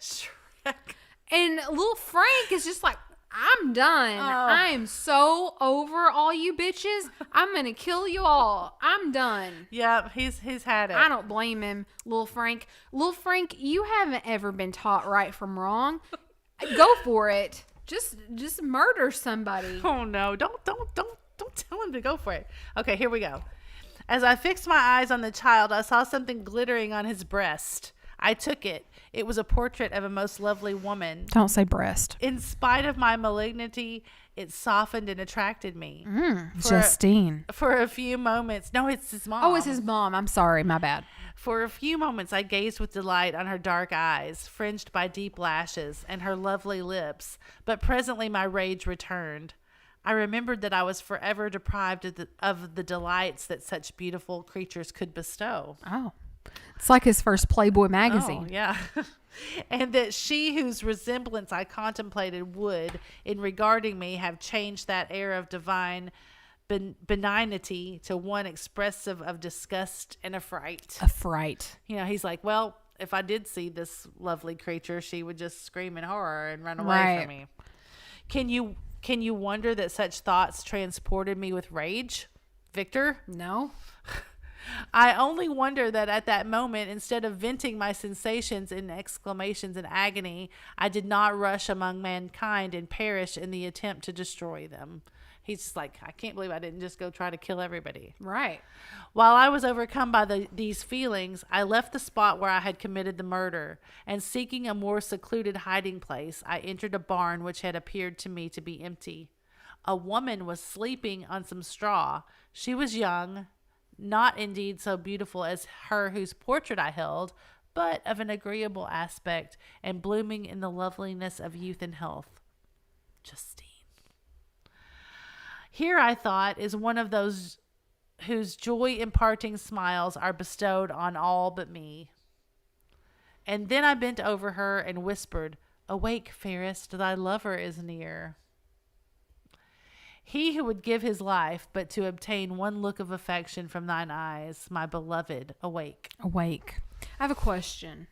Shrek. And little Frank is just like, I'm done. I am so over all you bitches. I'm going to kill you all. I'm done. Yep, he's had it. I don't blame him, little Frank. Little Frank, you haven't ever been taught right from wrong. Go for it. Just murder somebody. Oh no, don't tell him to go for it. Okay, here we go. As I fixed my eyes on the child, I saw something glittering on his breast. I took it. It was a portrait of a most lovely woman. Don't say breast. In spite of my malignity, it softened and attracted me. Justine. For a few moments. No, it's his mom. Oh, it's his mom. I'm sorry. My bad. For a few moments, I gazed with delight on her dark eyes, fringed by deep lashes, and her lovely lips. But presently my rage returned. I remembered that I was forever deprived of the delights that such beautiful creatures could bestow. Oh. It's like his first Playboy magazine. Oh, yeah. And that she whose resemblance I contemplated would, in regarding me, have changed that air of divine benignity to one expressive of disgust and affright. Affright. You know, he's like, well, if I did see this lovely creature, she would just scream in horror and run away from me. Can you wonder that such thoughts transported me with rage, Victor? No. I only wonder that at that moment, instead of venting my sensations in exclamations and agony, I did not rush among mankind and perish in the attempt to destroy them. He's just like, I can't believe I didn't just go try to kill everybody. Right. While I was overcome by these feelings, I left the spot where I had committed the murder, and seeking a more secluded hiding place, I entered a barn which had appeared to me to be empty. A woman was sleeping on some straw. She was young, not indeed so beautiful as her whose portrait I held, but of an agreeable aspect and blooming in the loveliness of youth and health. Justine. Here, I thought, is one of those whose joy-imparting smiles are bestowed on all but me. And then I bent over her and whispered, "Awake, fairest, thy lover is near. He who would give his life but to obtain one look of affection from thine eyes, my beloved, awake." Awake. I have a question.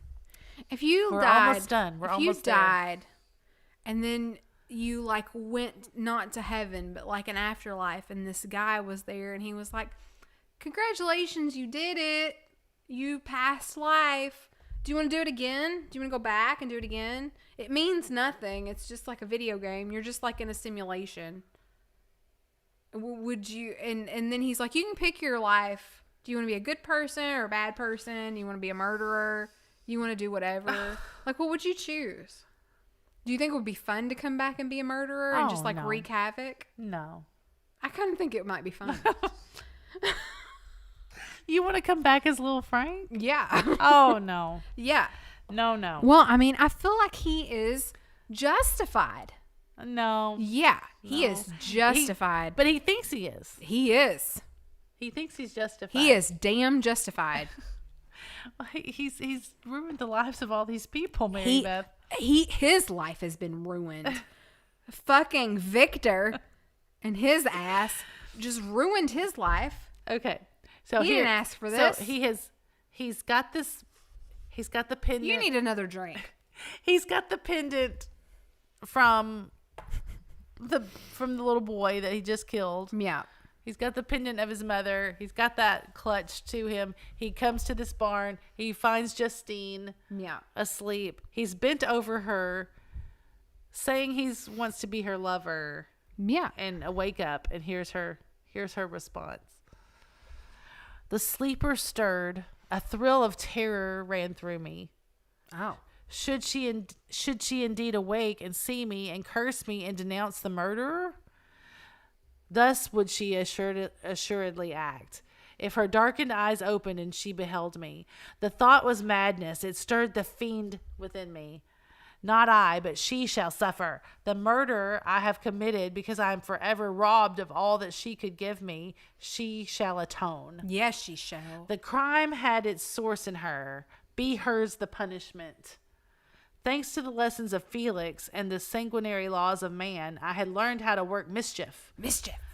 If you We're died, almost done. We're if almost you there. died, and then you like went not to heaven, but like an afterlife, and this guy was there, and he was like, "Congratulations, you did it. You passed life. Do you want to do it again? Do you want to go back and do it again?" It means nothing. It's just like a video game. You're just like in a simulation. Would you? And then he's like, "You can pick your life. Do you want to be a good person or a bad person? Do you want to be a murderer? You want to do whatever. Like, what would you choose? Do you think it would be fun to come back and be a murderer and just like no. wreak havoc? No. I kind of think it might be fun. You want to come back as little Frank? Yeah. Oh, no. Yeah. No. Well, I mean, I feel like he is justified. No. Yeah, he No. is justified. But he thinks he is. He is. He thinks he's justified. He is damn justified. He's ruined the lives of all these people, Mary Beth. His life has been ruined. Fucking Victor and his ass just ruined his life. Okay. So He didn't ask for this. So he's got the pendant. You need another drink. He's got the pendant from the little boy that he just killed. Yeah. He's got the pendant of his mother. He's got that clutch to him. He comes to this barn. He finds Justine Yeah. asleep. He's bent over her, saying he wants to be her lover. Yeah. And wake up, and here's her response. The sleeper stirred. A thrill of terror ran through me. Oh. Should she indeed awake and see me and curse me and denounce the murderer? Thus would she assuredly act. If her darkened eyes opened and she beheld me. The thought was madness. It stirred the fiend within me. Not I, but she shall suffer. The murder I have committed because I am forever robbed of all that she could give me. She shall atone. Yes, she shall. The crime had its source in her. Be hers the punishment. Thanks to the lessons of Felix and the sanguinary laws of man, I had learned how to work mischief.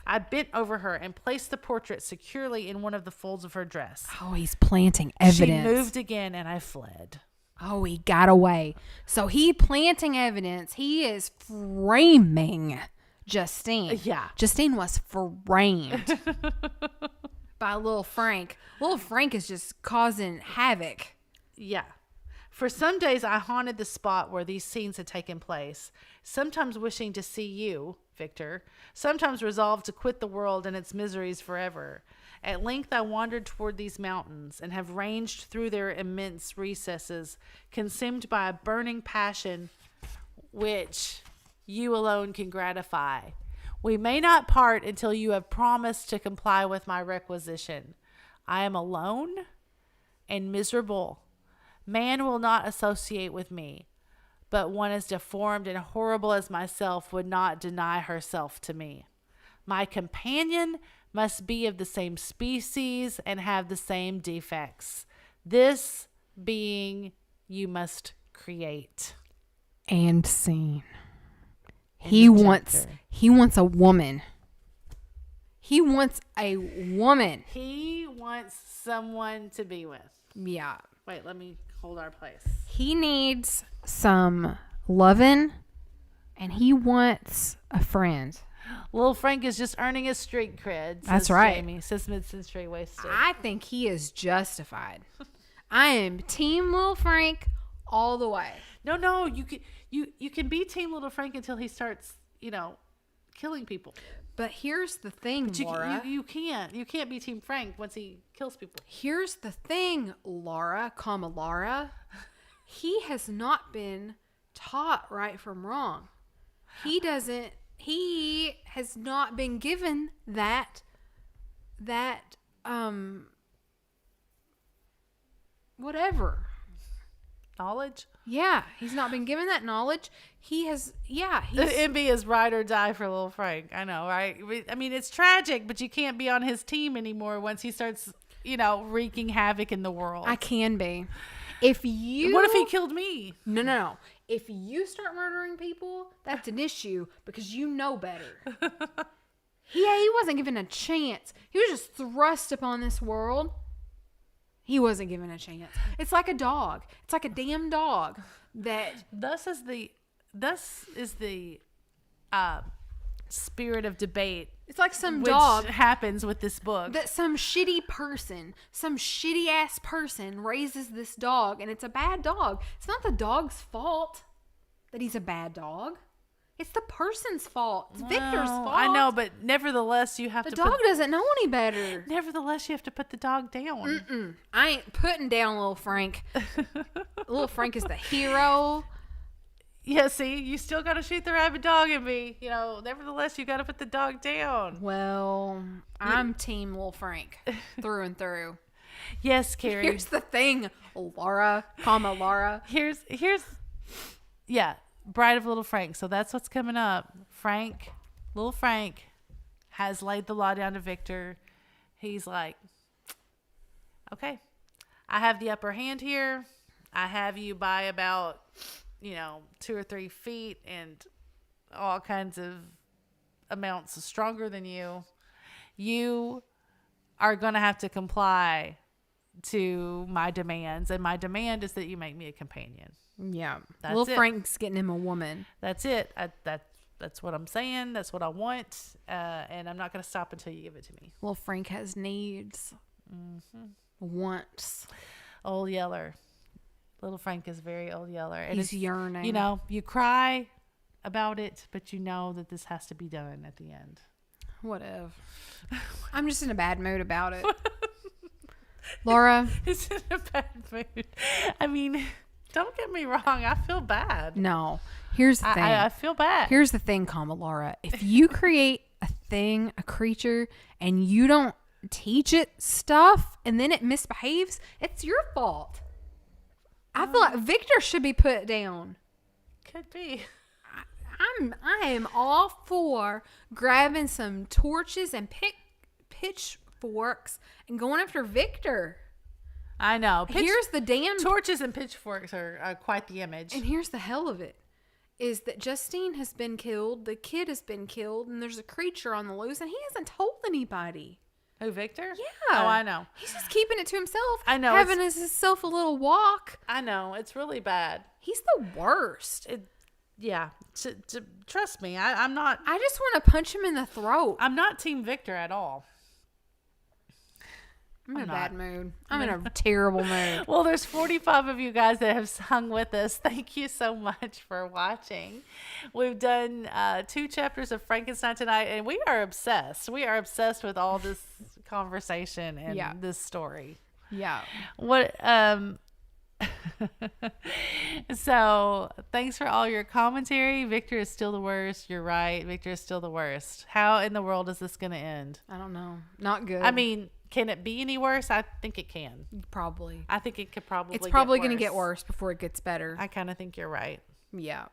I bent over her and placed the portrait securely in one of the folds of her dress. Oh, he's planting evidence. She moved again and I fled. Oh, he got away. So he planting evidence. He is framing Justine. Yeah. Justine was framed by Lil Frank. Lil Frank is just causing havoc. Yeah. For some days I haunted the spot where these scenes had taken place, sometimes wishing to see you, Victor, sometimes resolved to quit the world and its miseries forever. At length I wandered toward these mountains and have ranged through their immense recesses, consumed by a burning passion which you alone can gratify. We may not part until you have promised to comply with my requisition. I am alone and miserable. Man will not associate with me, but one as deformed and horrible as myself would not deny herself to me. My companion must be of the same species and have the same defects. This being you must create. And scene. End He of wants chapter. a woman. He wants a woman. He wants someone to be with. Yeah. Wait, let me hold our place. He needs some loving and he wants a friend. Little Frank is just earning his street cred. That's says right. Jamie, says mid-century wasted. I think he is justified. I am team Lil Frank all the way. No, you can be Team Little Frank until he starts, killing people. But here's the thing, But Laura. you can't be Team Frank once he kills people. Here's the thing, Laura, he has not been taught right from wrong. He has not been given that whatever. Knowledge? Yeah, he's not been given that knowledge. He's Envy is ride or die for Little Frank. I know, right? I mean, it's tragic, but you can't be on his team anymore once he starts, wreaking havoc in the world. I can be. What if he killed me? No. If you start murdering people, that's an issue because you know better. He wasn't given a chance. He was just thrust upon this world. He wasn't given a chance. It's like a dog. It's like a damn dog that. Thus is the spirit of debate. It's like some which dog happens with this book. that some shitty ass person raises this dog, and it's a bad dog. It's not the dog's fault that he's a bad dog. It's the person's fault. It's Victor's fault. I know, but nevertheless, you have The to. dog doesn't know any better. Nevertheless, you have to put the dog down. I ain't putting down Little Frank. Little Frank is the hero. Yeah, see, you still got to shoot the rabid dog in me. You know, nevertheless, you got to put the dog down. Well, I'm team Little Frank through and through. Yes, Carrie. Here's the thing, Laura, Laura. Here's yeah, Bride of Little Frank. So that's what's coming up. Little Frank has laid the law down to Victor. He's like, okay, I have the upper hand here. I have you by about, 2 or 3 feet and all kinds of amounts stronger than you. You are going to have to comply to my demands. And my demand is that you make me a companion. Yeah. That's Little it. Frank's getting him a woman. That's it. That's what I'm saying. That's what I want. And I'm not going to stop until you give it to me. Little Frank has needs. Mm-hmm. Wants. Old Yeller. Little Frank is very old Yeller. And He's yearning. You cry about it, but you know that this has to be done at the end. Whatever. I'm just in a bad mood about it. Laura. It's in a bad mood. I mean, don't get me wrong. I feel bad. No. Here's the thing. I feel bad. Here's the thing, Laura. If you create a creature, and you don't teach it stuff, and then it misbehaves, it's your fault. I feel like Victor should be put down. Could be. I am all for grabbing some torches and pitchforks and going after Victor. I know. Here's the damn torches and pitchforks are quite the image. And here's the hell of it. Is that Justine has been killed, the kid has been killed, and there's a creature on the loose, and he hasn't told anybody. Who, Victor? Yeah. Oh, I know. He's just keeping it to himself. I know. Having himself a little walk. I know. It's really bad. He's the worst. Yeah. Trust me. I'm not. I just want to punch him in the throat. I'm not Team Victor at all. I'm in a bad mood. I'm in a terrible mood. Well, there's 45 of you guys that have hung with us. Thank you so much for watching. We've done 2 chapters of Frankenstein tonight, and we are obsessed. We are obsessed with all this conversation and this story. Yeah. What? So thanks for all your commentary. Victor is still the worst. You're right. Victor is still the worst. How in the world is this going to end? I don't know. Not good. I mean, can it be any worse? I think it can. Probably. I think it could probably. It's probably going to get worse before it gets better. I kind of think you're right. Yeah.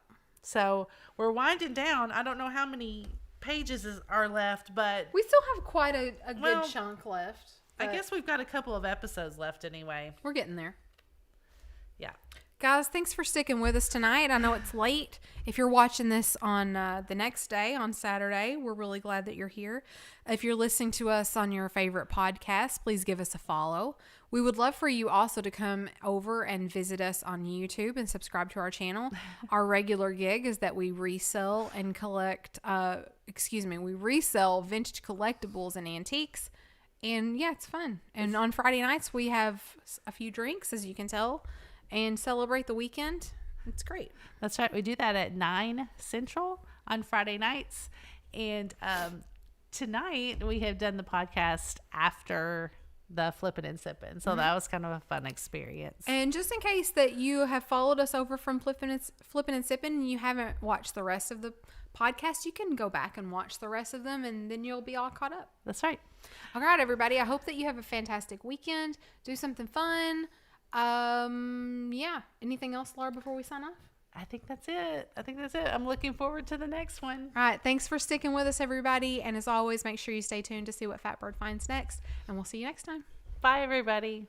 So we're winding down. I don't know how many pages are left, but we still have quite a good chunk left. I guess we've got a couple of episodes left anyway. We're getting there. Yeah. Guys, thanks for sticking with us tonight. I know it's late. If you're watching this on the next day, on Saturday, we're really glad that you're here. If you're listening to us on your favorite podcast, please give us a follow. We would love for you also to come over and visit us on YouTube and subscribe to our channel. Our regular gig is that we resell and we resell vintage collectibles and antiques. And yeah, it's fun. And on Friday nights, we have a few drinks, as you can tell, and celebrate the weekend. It's great. That's right. We do that at 9 Central on Friday nights. And tonight we have done the podcast after the Flippin and Sippin. So that was kind of a fun experience. And just in case that you have followed us over from Flippin and Sippin and you haven't watched the rest of the podcast, you can go back and watch the rest of them, and then you'll be all caught up. That's right. All right, everybody. I hope that you have a fantastic weekend. Do something fun. Yeah. Anything else, Laura, before we sign off? I think that's it. I'm looking forward to the next one. All right. Thanks for sticking with us, everybody. And as always, make sure you stay tuned to see what Fatbird finds next. And we'll see you next time. Bye, everybody.